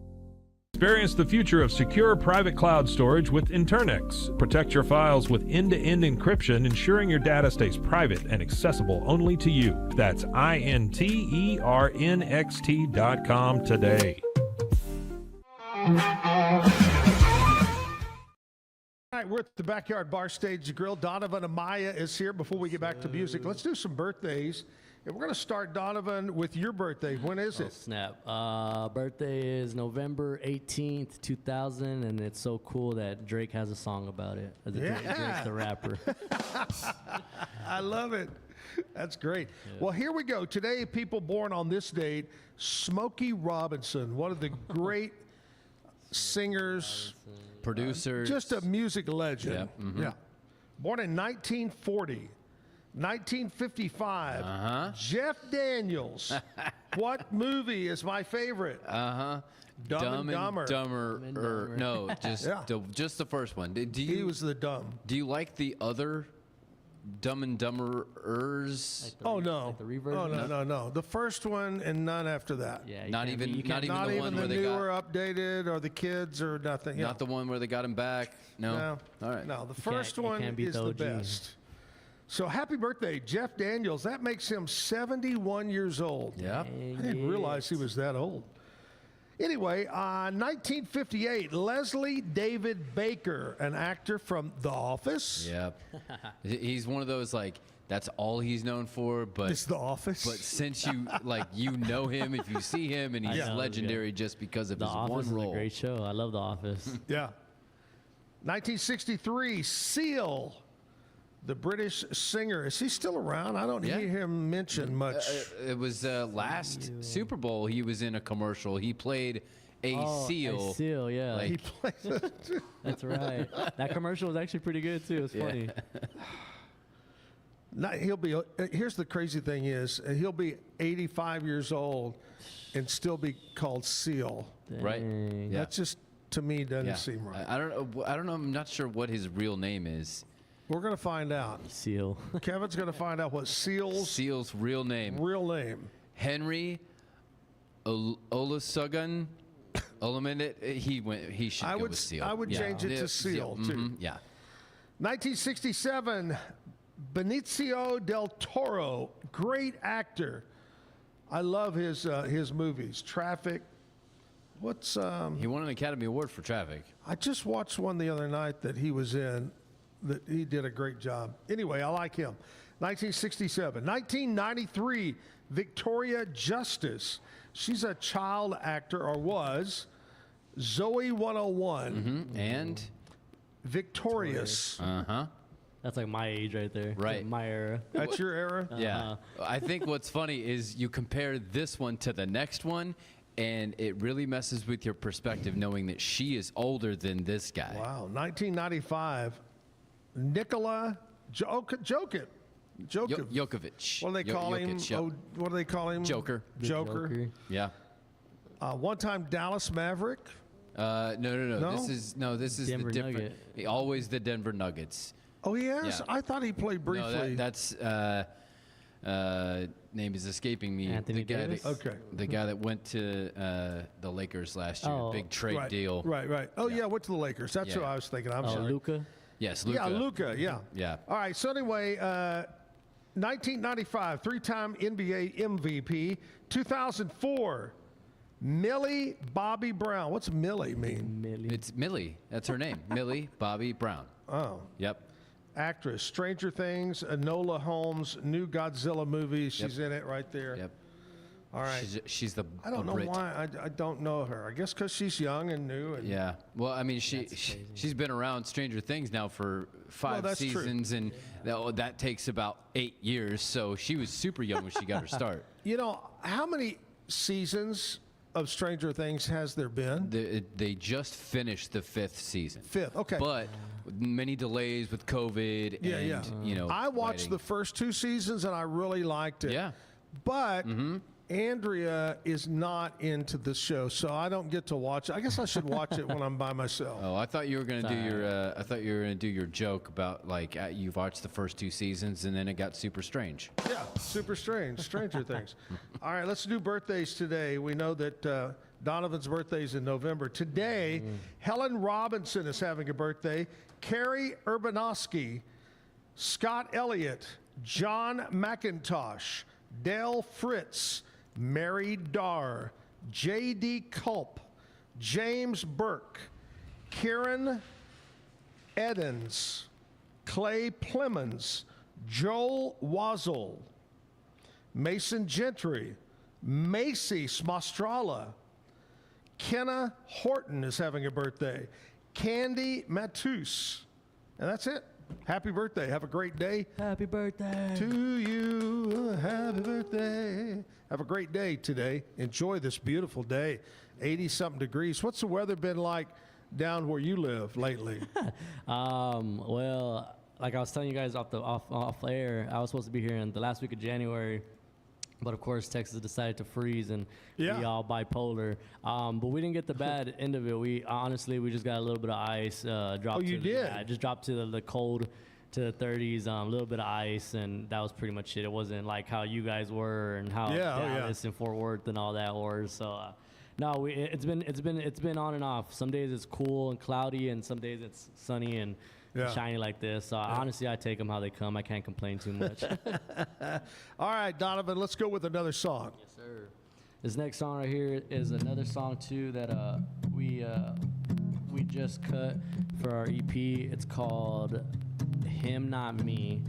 Experience the future of secure private cloud storage with Internix. Protect your files with end-to-end encryption, ensuring your data stays private and accessible only to you. That's INTERNXT.com today. All right, we're at the Backyard Bar, Stage and Grill. Donovan Amaya is here. Before we get back to music, let's do some birthdays. And we're going to start, Donovan, with your birthday. When is it? Snap. Birthday is November 18th, 2000, and it's so cool that Drake has a song about it. Drake's the rapper. I love it. That's great. Yeah. Well, here we go. Today, people born on this date, Smokey Robinson, one of the great singers, producers, just a music legend. Yeah. Mm-hmm. Yeah. Born in 1940, 1955. Jeff Daniels. What movie is my favorite? Dumb and Dumber. No, just the first one. He was the dumb. Do you like the other Dumb and Dumberers? No. Like the reverb? No. The first one and none after that. Yeah, not even the one where the newer updated or the kids or nothing. Not the one where they got him back. No. All right. No, the first one is the best. So happy birthday, Jeff Daniels. That makes him 71 years old. Yeah. I didn't realize he was that old. Anyway, 1958, Leslie David Baker, an actor from The Office. Yep. He's one of those, like, that's all he's known for. But It's The Office. But since you know him, if you see him, and he's legendary just because of The his Office one role. is a great show. I love The Office. Yeah. 1963, Seal, the British singer. Is he still around? I don't hear him mentioned much. It was last Super Bowl. He was in a commercial. He played a seal. A seal, yeah. He plays. That's right. That commercial was actually pretty good too. It's funny. He'll be. Here's the crazy thing is he'll be 85 years old and still be called Seal. Right. Yeah. That just to me doesn't seem right. I don't know. I'm not sure what his real name is. We're gonna find out. Seal. Kevin's gonna find out what Seal's real name. Henry Olusegun Olumide. He should go with Seal. I would change it to Seal too. Mm-hmm. Yeah. 1967, Benicio del Toro, great actor. I love his movies. Traffic. What's He won an Academy Award for Traffic. I just watched one the other night that he was in. That he did a great job. Anyway, I like him. 1967. 1993, Victoria Justice. She's a child actor, or was. Zoe 101. And? Victorious. Uh-huh. That's like my age right there. Right. My era. That's your era? Yeah. I think what's funny is you compare this one to the next one, and it really messes with your perspective knowing that she is older than this guy. Wow. 1995, Nikola Jokic. Jokovic. What do they call him? Jokic, yep. Oh, what do they call him? Joker. Joker. Yeah. One-time Dallas Maverick. No. No? This is Denver the different. Always the Denver Nuggets. Oh, he has? Yeah. I thought he played briefly. No, that's name is escaping me. Anthony the guy Davis? The guy that went to the Lakers last year. Big trade deal. Right. Oh, yeah, went to the Lakers. That's what I was thinking. I'm sorry. Luka? Yes, Luka. Yeah, Luka, yeah. Yeah. All right, so anyway, 1995, three-time NBA MVP. 2004, Millie Bobby Brown. What's Millie mean? It's Millie. That's her name. Millie Bobby Brown. Oh. Yep. Actress, Stranger Things, Enola Holmes, new Godzilla movie. She's in it right there. Yep. All right. She's the. I don't know Brit. why I don't know her. I guess because she's young and new. And Yeah. Well, I mean, she's been around Stranger Things now for 5 that's seasons, and that takes about 8 years. So she was super young when she got her start. You know, how many seasons of Stranger Things has there been? They just finished the 5th season. 5th, okay. But many delays with COVID. Yeah. You know, I watched writing. the first 2 seasons and I really liked it. Yeah. But Andrea is not into the show, so I don't get to watch it. I guess I should watch it when I'm by myself. Oh, I thought you were gonna do your. I thought you were gonna do your joke about like you've watched the first 2 seasons and then it got super strange. Yeah, super strange. Stranger Things. All right, let's do birthdays today. We know that Donovan's birthday is in November. Today, Helen Robinson is having a birthday. Carrie Urbanowski, Scott Elliott, John McIntosh, Dale Fritz, Mary Darr, J.D. Culp, James Burke, Kieran Edens, Clay Plemons, Joel Wazzle, Mason Gentry, Macy Smostrala, Kenna Horton is having a birthday, Candy Matus, and that's it. Happy birthday. Have a great day. Happy birthday to you. Happy birthday. Have a great day today. Enjoy this beautiful day. 80-something degrees. What's the weather been like down where you live lately? Well, like I was telling you guys off air, I was supposed to be here in the last week of January. But of course, Texas decided to freeze, and we all bipolar. But we didn't get the bad end of it. We honestly, we just got a little bit of ice. Dropped. Oh, you did? Yeah, just dropped to the cold, to the 30s. A little bit of ice, and that was pretty much it. It wasn't like how you guys were and how Dallas and Fort Worth and all that were. So, no, it's been on and off. Some days it's cool and cloudy, and some days it's sunny and shiny like this. So honestly, I take them how they come. I can't complain too much. All right, Donovan, let's go with another song. Yes, sir. This next song right here is another song too that we just cut for our EP. It's called "Him Not Me,"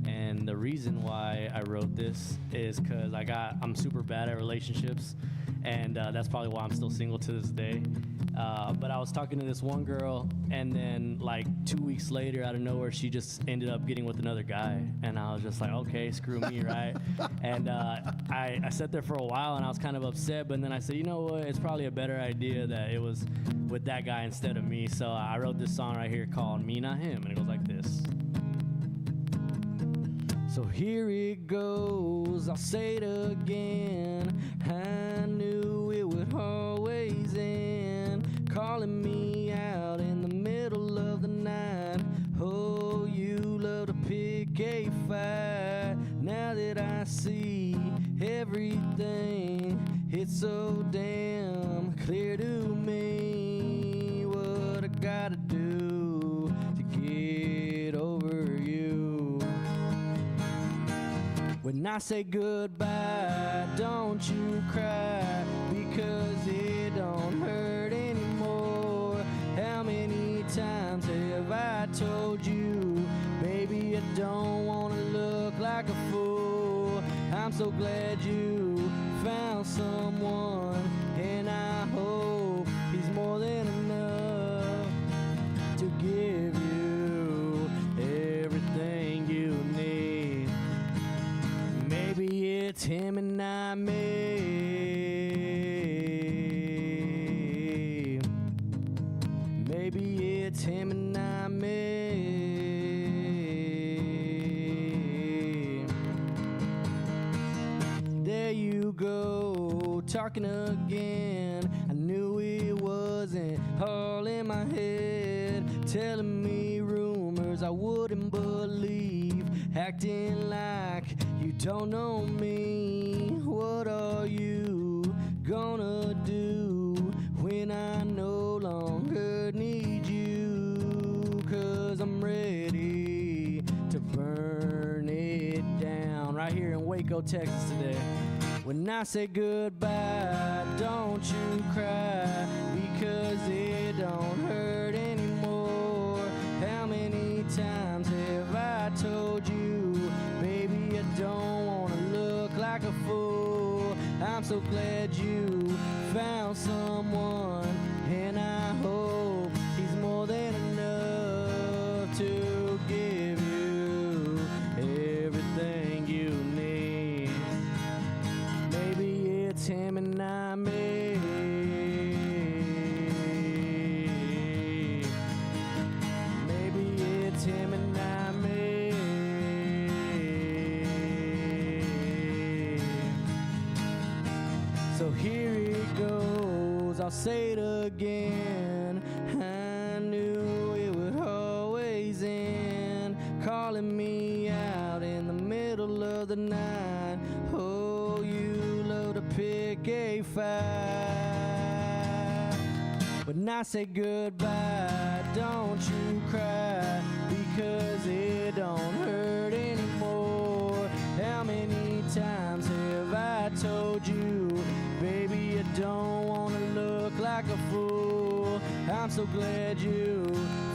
And the reason why I wrote this is because I'm super bad at relationships, and that's probably why I'm still single to this day. But I was talking to this one girl, and then like 2 weeks later, out of nowhere, she just ended up getting with another guy, and I was just like, okay, screw me, right? And I sat there for a while, and I was kind of upset, but then I said, you know what? It's probably a better idea that it was with that guy instead of me. So I wrote this song right here called "Me Not Him," and it goes like this. So here it goes, I'll say it again. I knew it would always end, calling me out in the middle of the night. Oh, you love to pick a fight. Now that I see everything, it's so damn clear to me what I gotta do to get over you. When I say goodbye, don't you cry, because it don't hurt anymore. How many times have I told you, baby, I don't want to look like a fool. I'm so glad you found someone, and I hope he's more than enough to give you everything you need. Maybe it's him and not me. Maybe it's him and not me. There you go, talking again. I knew it wasn't all in my head, telling me rumors I wouldn't believe, acting like you don't know me. What are you gonna do when I no longer need you? 'Cause I'm ready to burn it down right here in Waco, Texas today. When I say goodbye, don't you cry, because it don't hurt anymore. How many times have I told you, baby, I don't want to look like a fool. I'm so glad you found someone, and I hope he's more than enough to give you everything you need. Maybe it's him and not me. Maybe it's him and not me. So here it goes, I'll say it again. I knew it would always end, calling me out in the middle of the night. Oh, you love to pick a fight. When I say goodbye, don't you cry, because it don't hurt anymore. How many times have I told you, baby, I don't want to look like a fool. I'm so glad you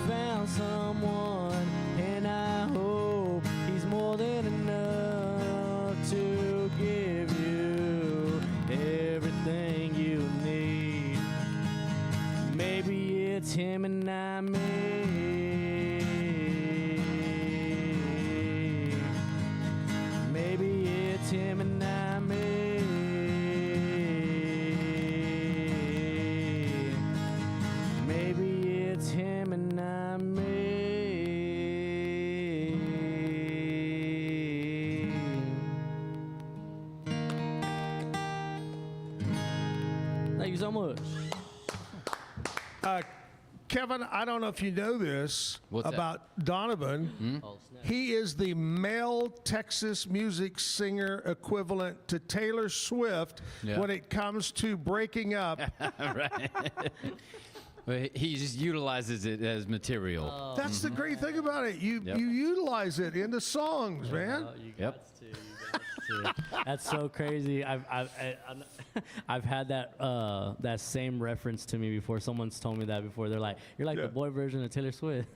found someone, and I hope he's more than enough to give you everything you need. Maybe it's him and not me. Maybe it's him and not me. Maybe it's him and not me. Thank you so much. Kevin, I don't know if you know this about Donovan. Oh, He is the male Texas music singer equivalent to Taylor Swift when it comes to breaking up. Right. But he just utilizes it as material. That's the great thing about it. You utilize it into songs, man. That's so crazy. I've had that same reference to me before. Someone's told me that before. They're like, "You're like the boy version of Taylor Swift."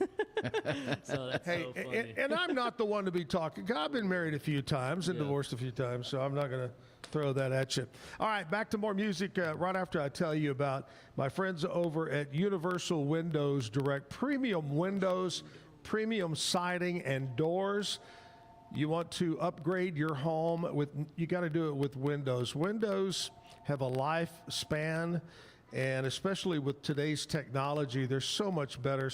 So that's Hey, so funny. and I'm not the one to be talking. I've been married a few times and divorced a few times, so I'm not going to throw that at you. All right, back to more music right after I tell you about my friends over at Universal Windows Direct. Premium windows, premium siding and doors. You want to upgrade your home you got to do it with windows. Windows have a lifespan, and especially with today's technology, they're so much better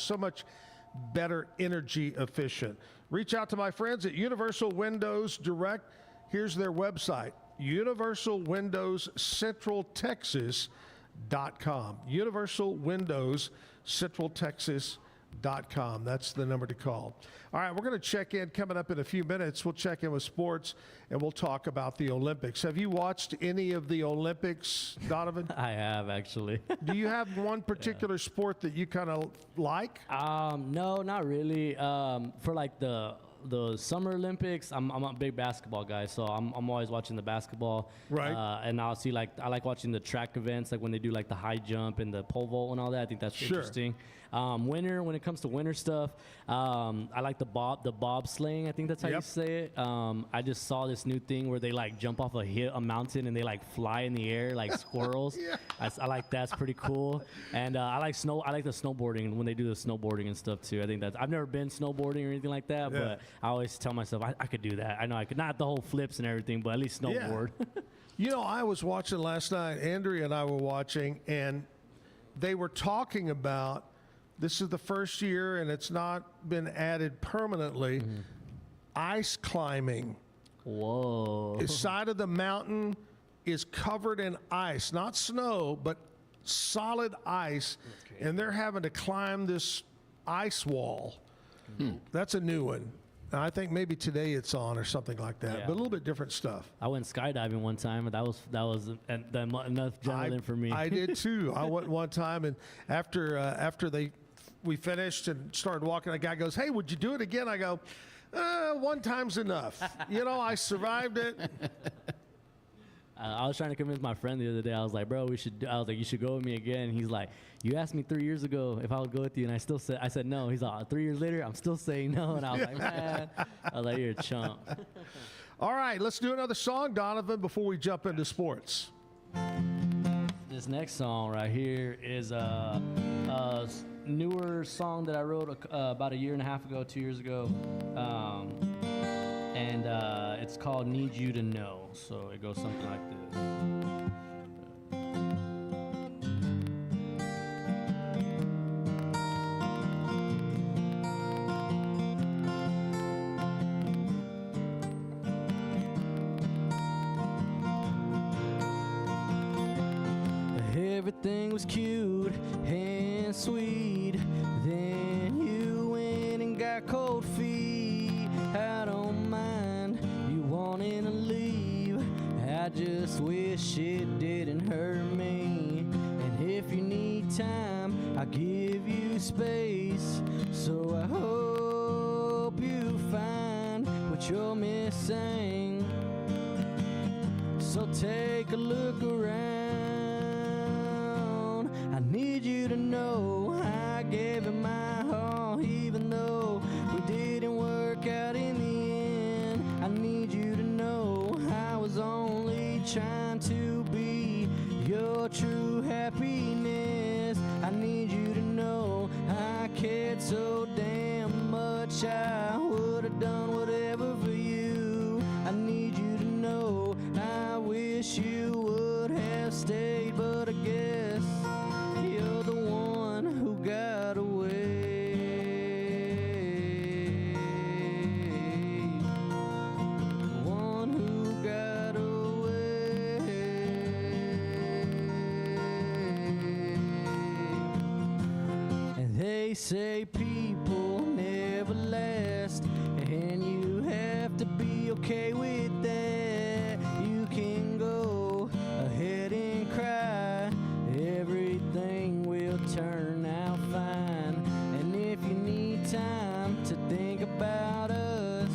energy efficient. Reach out to my friends at Universal Windows Direct. Here's their website, universalwindowscentraltexas.com. universalwindowscentraltexas.com. That's the number to call. All right, we're going to check in coming up in a few minutes. We'll check in with sports, and we'll talk about the Olympics. Have you watched any of the Olympics, Donovan? I have, actually. Do you have one particular sport that you kind of like? No, not really. For like the Summer Olympics, I'm a big basketball guy, so I'm always watching the basketball. Right. And I'll see I like watching the track events, like when they do like the high jump and the pole vault and all that. I think that's interesting. When it comes to winter stuff, I like the bobsleighing. I think that's how you say it. I just saw this new thing where they like jump off a mountain and they like fly in the air like squirrels. I like that's pretty cool. And I like the snowboarding when they do the snowboarding and stuff too. I think I've never been snowboarding or anything like that, but I always tell myself I could do that. I know I could, not the whole flips and everything, but at least snowboard. You know, I was watching last night. Andrea and I were watching, and they were talking about this is the first year, and it's not been added permanently. Ice climbing. Whoa! The side of the mountain is covered in ice, not snow, but solid ice, and they're having to climb this ice wall. That's a new one. I think maybe today it's on or something like that, but a little bit different stuff. I went skydiving one time, and that was enough adrenaline for me. I did too. I went one time, and after we finished and started walking, the guy goes, "Hey, would you do it again?" I go, "One time's enough." You know, I survived it. I was trying to convince my friend the other day. I was like, "Bro, you should go with me again." And he's like, "You asked me 3 years ago if I would go with you, and I said no." He's like, 3 years later, I'm still saying no. And I was like, "Man," I was like, "You're a chump." All right, let's do another song, Donovan, before we jump into sports. This next song right here is a newer song that I wrote about a year and a half ago, 2 years ago. And it's called Need You to Know. So it goes something like this. Everything was cute and sweet. Then you went and got cold feet. I don't mind you wanting to leave. I just wish it didn't hurt me. And if you need time, I'll give you space. So I hope you find what you're missing. So take a look around. I need you to know I gave it my all, even though we didn't work out in the end. I need you to know I was only trying to be your true happiness. I need you to know I cared so damn much, I would have done whatever for you. I need you to know I wish you would have stayed, but I guess you're the one who got away. The one who got away. And they say people never last, and you have to be okay with that. You can go ahead and cry. Everything will turn out fine. And if you need time to think about us,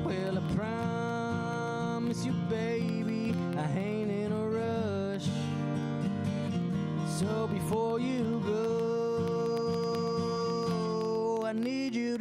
well, I promise you, baby, I ain't in a rush. So before you go, I need you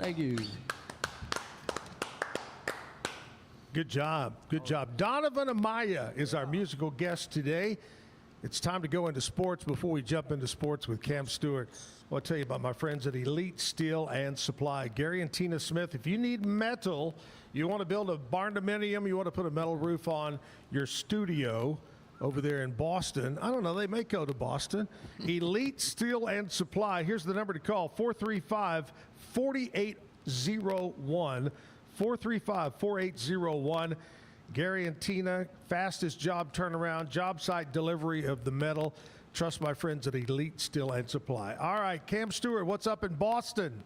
Thank you. Good job. Good job. Donovan Amaya is our musical guest today. It's time to go into sports. Before we jump into sports with Cam Stewart, I want to tell you about my friends at Elite Steel and Supply. Gary and Tina Smith, if you need metal, you want to build a barn-dominium, you want to put a metal roof on your studio over there in Boston. I don't know, they may go to Boston. Elite Steel and Supply. Here's the number to call, 435-4801. 435-4801. Gary and Tina, fastest job turnaround, job site delivery of the metal. Trust my friends at Elite Steel and Supply. All right, Cam Stewart, what's up in Boston?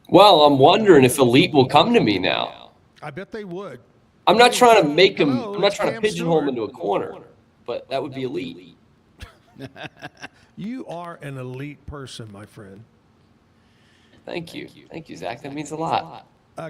Well, I'm wondering if Elite will come to me now. I bet they would. I'm not trying to make them, Hello, I'm not it's trying to Cam pigeonhole them Stewart. into a corner, but that would be Elite. You are an elite person, my friend. Thank you. Thank you, Zach. That means a lot.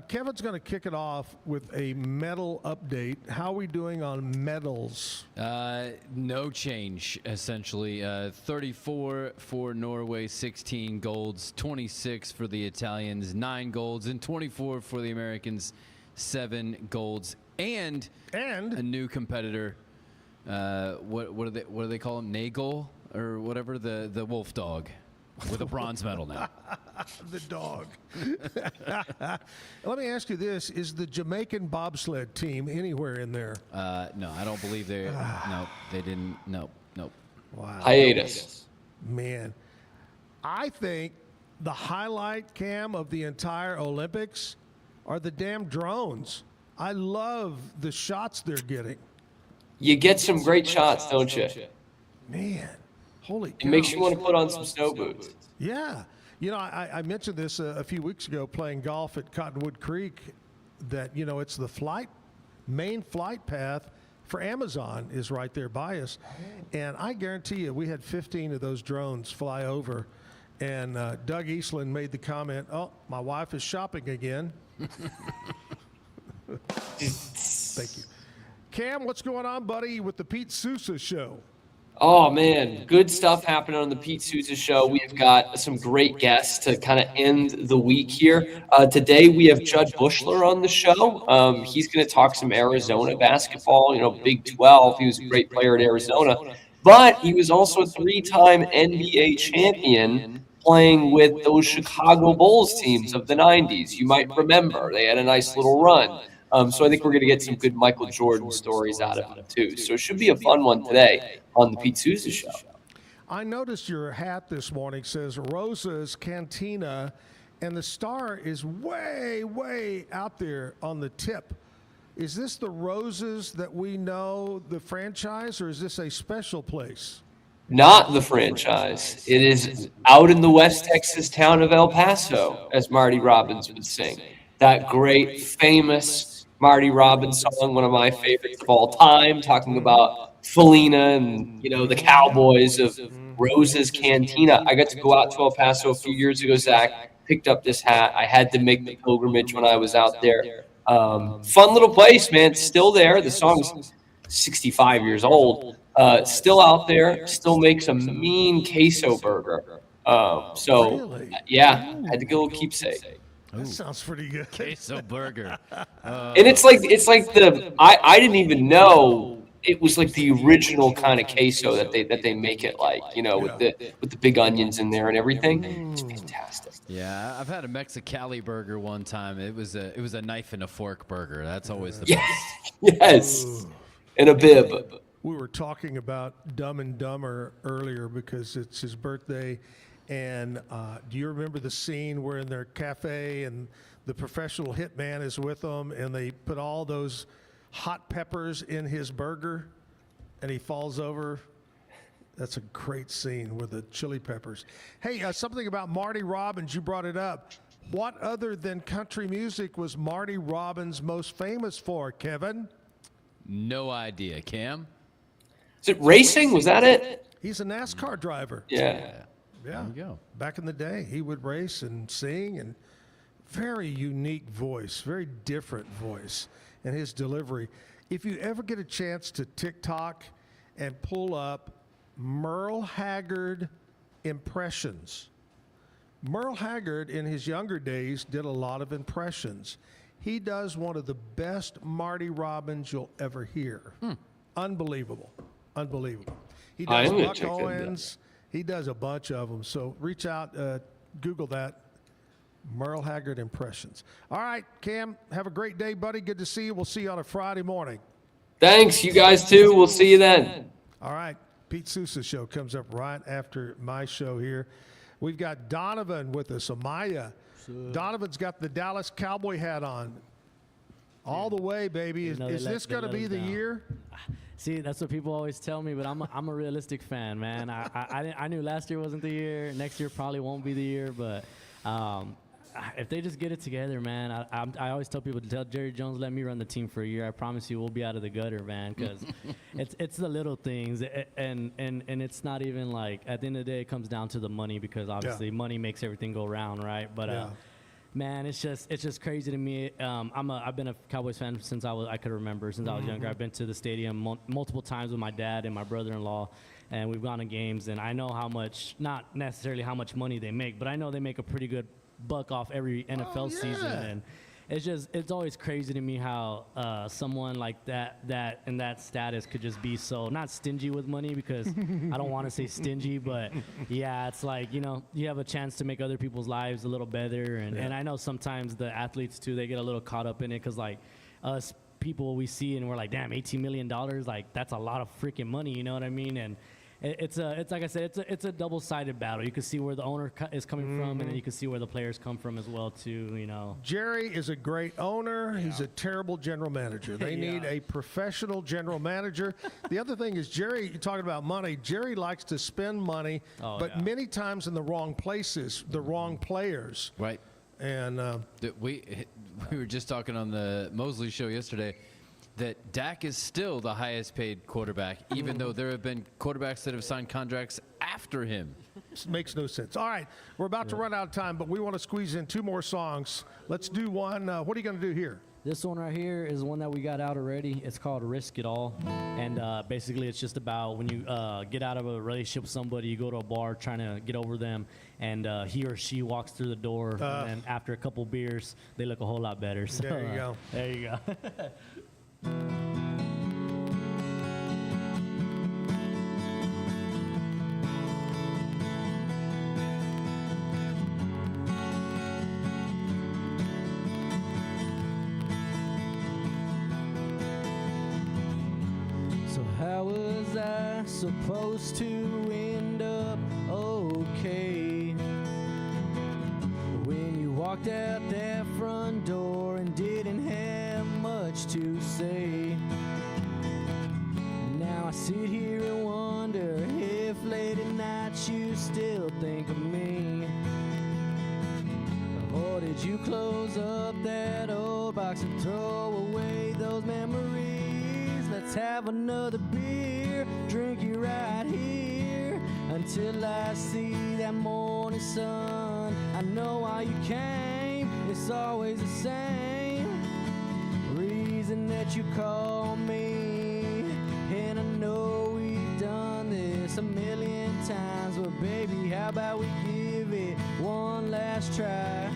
Kevin's going to kick it off with a medal update. How are we doing on medals? No change, essentially. 34 for Norway, 16 golds, 26 for the Italians, 9 golds, and 24 for the Americans, 7 golds, and a new competitor. What do they call him? Nagel or whatever, the wolf dog, with a bronze medal now. The dog. Let me ask you this. Is the Jamaican bobsled team anywhere in there? No, I don't believe they. No, they didn't. Nope. Wow. Hiatus. Man, I think the highlight, Cam, of the entire Olympics are the damn drones. I love the shots they're getting. You get some great shots, don't you? Man, holy cow. It makes you want to put on some snow boots. Yeah. You know, I mentioned this a few weeks ago playing golf at Cottonwood Creek, that, you know, it's the main flight path for Amazon is right there by us. And I guarantee you, we had 15 of those drones fly over. And Doug Eastland made the comment, "Oh, my wife is shopping again." Thank you. Cam, what's going on, buddy, with the Pete Sousa Show? Oh, man, good stuff happening on the Pete Sousa Show. We've got some great guests to kind of end the week here. Today, we have Judd Bushler on the show. He's going to talk some Arizona basketball, you know, Big 12. He was a great player at Arizona, but he was also a 3-time NBA champion playing with those Chicago Bulls teams of the 90s. You might remember they had a nice little run. So I think we're going to get some good Michael Jordan stories out of him, too. So it should be a fun one today on the Pete Sousa Show. I noticed your hat this morning says Rosa's Cantina, and the star is way, way out there on the tip. Is this the Roses that we know, the franchise, or is this a special place? Not the franchise. It is out in the West Texas town of El Paso, as Marty Robbins would sing. That great, famous Marty Robbins song, one of my favorites of all time, talking about Felina and, you know, the Cowboys of Rosa's Cantina. I got to go out to El Paso a few years ago, Zach, picked up this hat. I had to make the pilgrimage when I was out there. Fun little place, man. It's still there. The song's 65 years old. Still out there. Still makes a mean queso burger. Yeah, had to get a little keepsake. That sounds pretty good. Queso burger. And it's like I didn't even know it was like the original kind of queso that they make it like, you know, with the big onions in there and everything. It's fantastic. Yeah, I've had a Mexicali burger one time. It was a knife and a fork burger. That's always the best. Yes. And a bib. We were talking about Dumb and Dumber earlier because it's his birthday. And do you remember the scene where in their cafe and the professional hitman is with them and they put all those hot peppers in his burger and he falls over? That's a great scene with the chili peppers. Hey, something about Marty Robbins, you brought it up. What other than country music was Marty Robbins most famous for, Kevin? No idea. Cam? Is it racing? Was that it? He's a NASCAR driver. Yeah. Yeah. There you go. Back in the day, he would race and sing, and very unique voice, very different voice, and his delivery. If you ever get a chance to TikTok and pull up Merle Haggard impressions, Merle Haggard, in his younger days, did a lot of impressions. He does one of the best Marty Robbins you'll ever hear. Unbelievable. Unbelievable. He does Buck Owens. He does a bunch of them. So reach out, Google that. Merle Haggard impressions. All right, Cam, have a great day, buddy. Good to see you. We'll see you on a Friday morning. Thanks, you guys too. We'll see you then. All right, Pete Sousa's show comes up right after my show here. We've got Donovan with us, Amaya. Donovan's got the Dallas Cowboy hat on. All the way, baby. Is this going to be the year? See, that's what people always tell me, but I'm a realistic fan, man. I knew last year wasn't the year. Next year probably won't be the year, but if they just get it together, man, I always tell people to tell Jerry Jones, let me run the team for a year. I promise you we'll be out of the gutter, man, because it's the little things. And it's not even like, at the end of the day, it comes down to the money, because obviously money makes everything go round, right? But man, it's just crazy to me. I've been a Cowboys fan since I could remember, since I was younger. I've been to the stadium multiple times with my dad and my brother-in-law, and we've gone to games, and I know how much, not necessarily how much money they make, but I know they make a pretty good buck off every NFL season, and it's always crazy to me how someone like that in that status could just be so not stingy with money, because I don't want to say stingy, but yeah, it's like, you know, you have a chance to make other people's lives a little better, and I know sometimes the athletes too, they get a little caught up in it, because like us people, we see and we're like, damn, $18 million, like that's a lot of freaking money, you know what I mean? And it's like I said, it's a double-sided battle. You can see where the owner is coming from, and then you can see where the players come from as well too. You know, Jerry is a great owner. He's a terrible general manager. They need a professional general manager. The other thing is, Jerry, you're talking about money. Jerry likes to spend money, but many times in the wrong places, the wrong players. Right. And we were just talking on the Mosley show yesterday that Dak is still the highest paid quarterback, even though there have been quarterbacks that have signed contracts after him. This makes no sense. All right, we're about to run out of time, but we want to squeeze in 2 more songs. Let's do one. What are you going to do here? This one right here is one that we got out already. It's called Risk It All. And basically it's just about when you get out of a relationship with somebody, you go to a bar trying to get over them, and he or she walks through the door, and after a couple beers, they look a whole lot better. So, there you go. There you go. So how was I supposed to end up okay when you walked out that front door and didn't have much to say? Now I sit here and wonder if late at night you still think of me, or did you close up that old box and throw away those memories? Let's have another beer, drink it right here until I see that morning sun. I know why you came, it's always the same reason that you call me, and I know we've done this a million times, but baby, how about we give it one last try?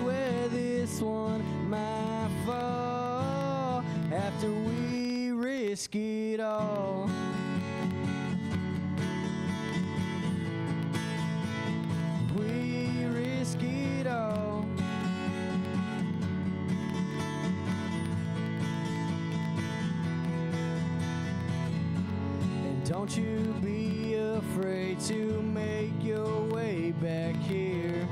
Where this one might fall after we risk it all. We risk it all. And don't you be afraid to make your way back here.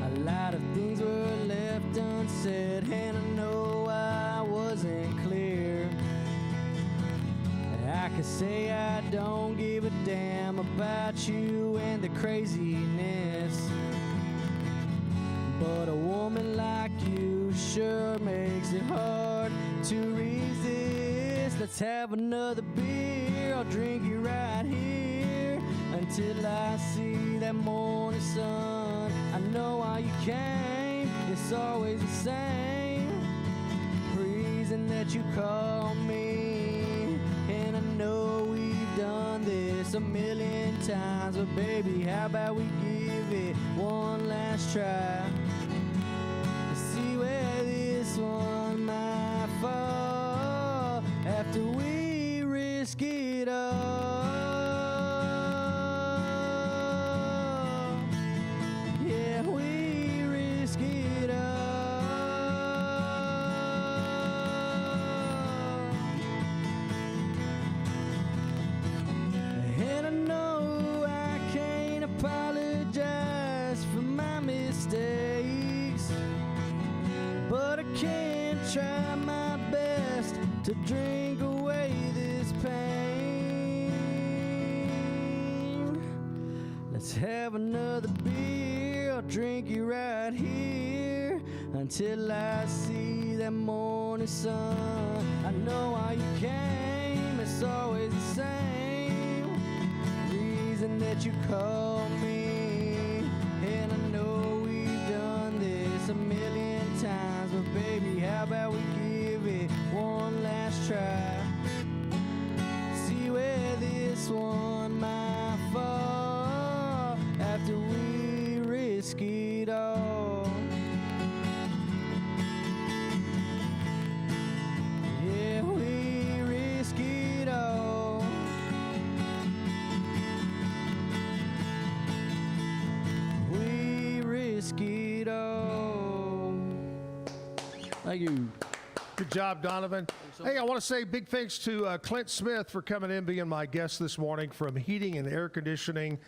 A lot of things were left unsaid, and I know I wasn't clear. I could say I don't give a damn about you and the craziness, but a woman like you sure makes it hard to resist. Let's have another beer, I'll drink it right here until I see that morning sun. I know why you came, it's always the same reason that you call me, and I know we've done this this a million times, but baby, how about we give it one last try? See where this one might fall after we risk it all. Yeah, we risk it all. And I know I can't apologize for my mistakes, but I can try my best to drink away this pain. Let's have another beer, I'll drink you right here until I see that morning sun. I know why you came, it's always the same reason that you call me. And I know we've done this a million times, but baby, how about we give it one last try? See where this one might fall after we risk it all. Yeah, we risk it all. We risk it all. Thank you. Good job, Donovan. Hey, I want to say big thanks to Clint Smith for coming in, being my guest this morning from Heating and Air Conditioning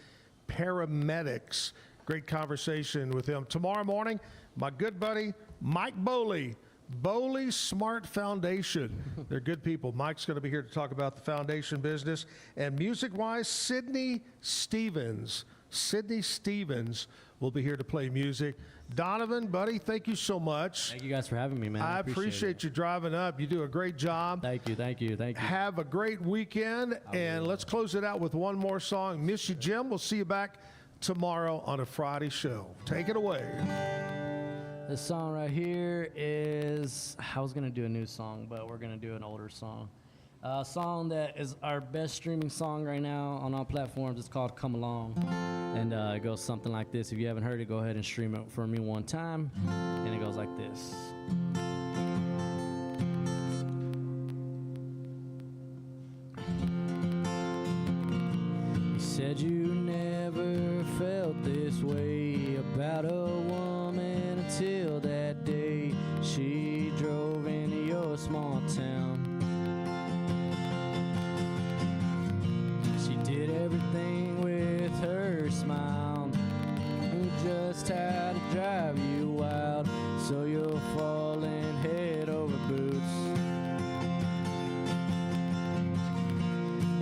Paramedics. Great conversation with him. Tomorrow morning, my good buddy, Mike Bowley, Bowley Smart Foundation. They're good people. Mike's going to be here to talk about the foundation business. And music-wise, Sydney Stevens. Sydney Stevens will be here to play music. Donovan, buddy, thank you so much. Thank you guys for having me, man. I appreciate you driving up. You do a great job. Thank you, thank you, thank you. Have a great weekend, and let's close it out with one more song. Miss you, Jim. We'll see you back tomorrow on a Friday show. Take it away. This song right here is, I was going to do a new song, but we're going to do an older song. A song that is our best streaming song right now on all platforms. It's called Come Along. And it goes something like this. If you haven't heard it, go ahead and stream it for me one time. And it goes like this. You said you never felt this way about a woman until that day she drove into your small town. She did everything with her smile, knew just how to drive you wild, so you're falling head over boots.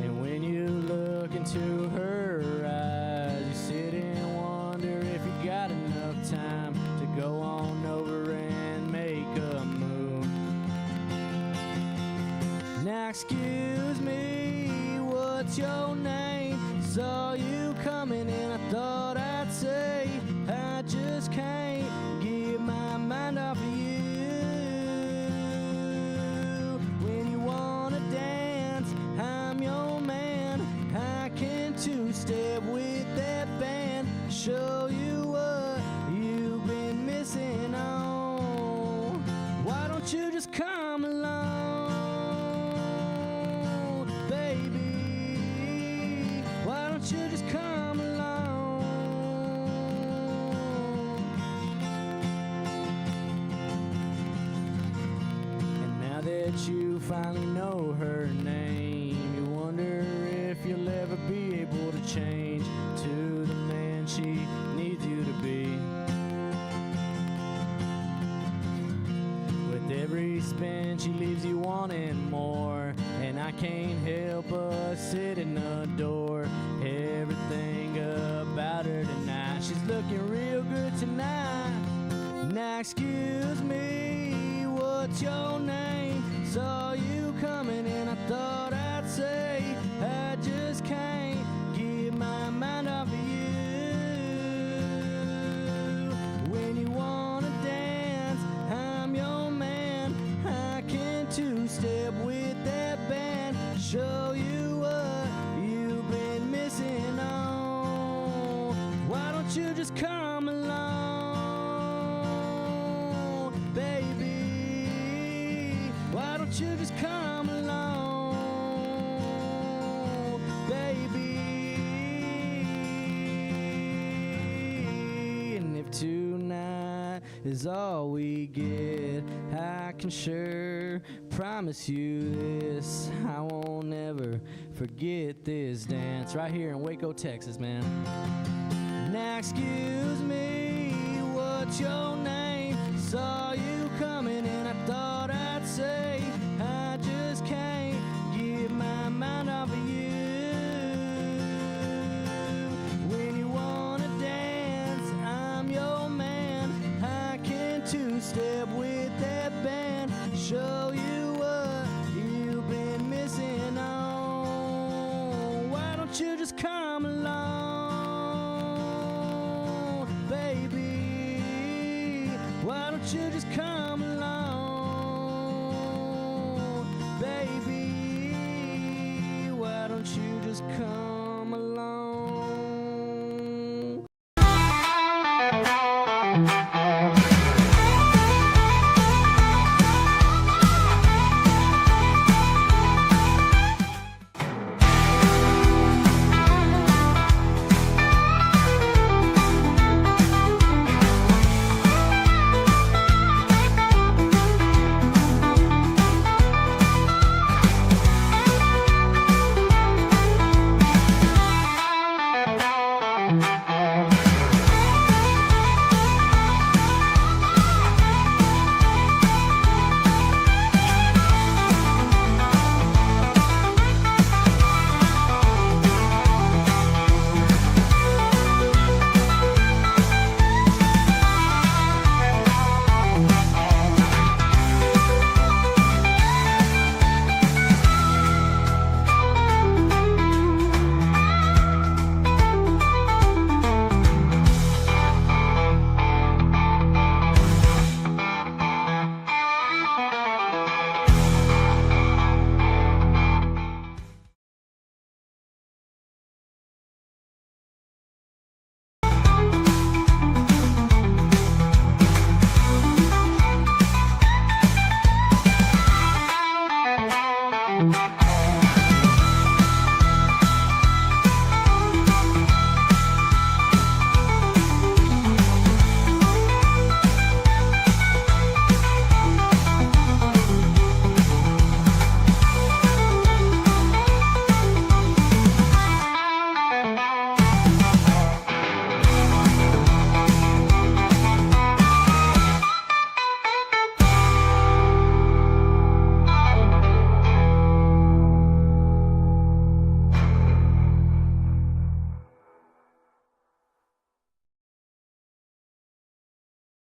And when you look into her eyes, you sit and wonder if you got enough time to go on over and make a move. Now excuse me, what's your name? Saw you coming and I thought I'd say I just can't get my mind off of you. When you wanna dance, I'm your man. I can two-step with that band, show you what you've been missing on. Why don't you just come along, baby? Why don't you just come along? And now that you finally know her name, you wonder if you'll ever be able to change to the man she needs you to be. With every spin, she leaves you wanting more, and I can't help but sit and adore everything about her tonight. She's looking real good tonight. Now excuse me, what's your name? Saw you coming and I thought I'd say I just can't get my mind off of you. When you wanna dance, I'm your man. I can two-step with that band, show you what you've been missing. you just come along, baby? Why don't you just come along, baby? And if tonight is all we get, I can sure promise you this: I won't ever forget this dance right here in Waco, Texas, man. Now excuse me, what's your name? Saw you coming and I thought I'd say I just can't get my mind off of you. When you wanna dance, I'm your man. I can two-step with that band, show you what you've been missing on. Why don't you just come along, baby? Why don't you just come along, baby? Why don't you just come along?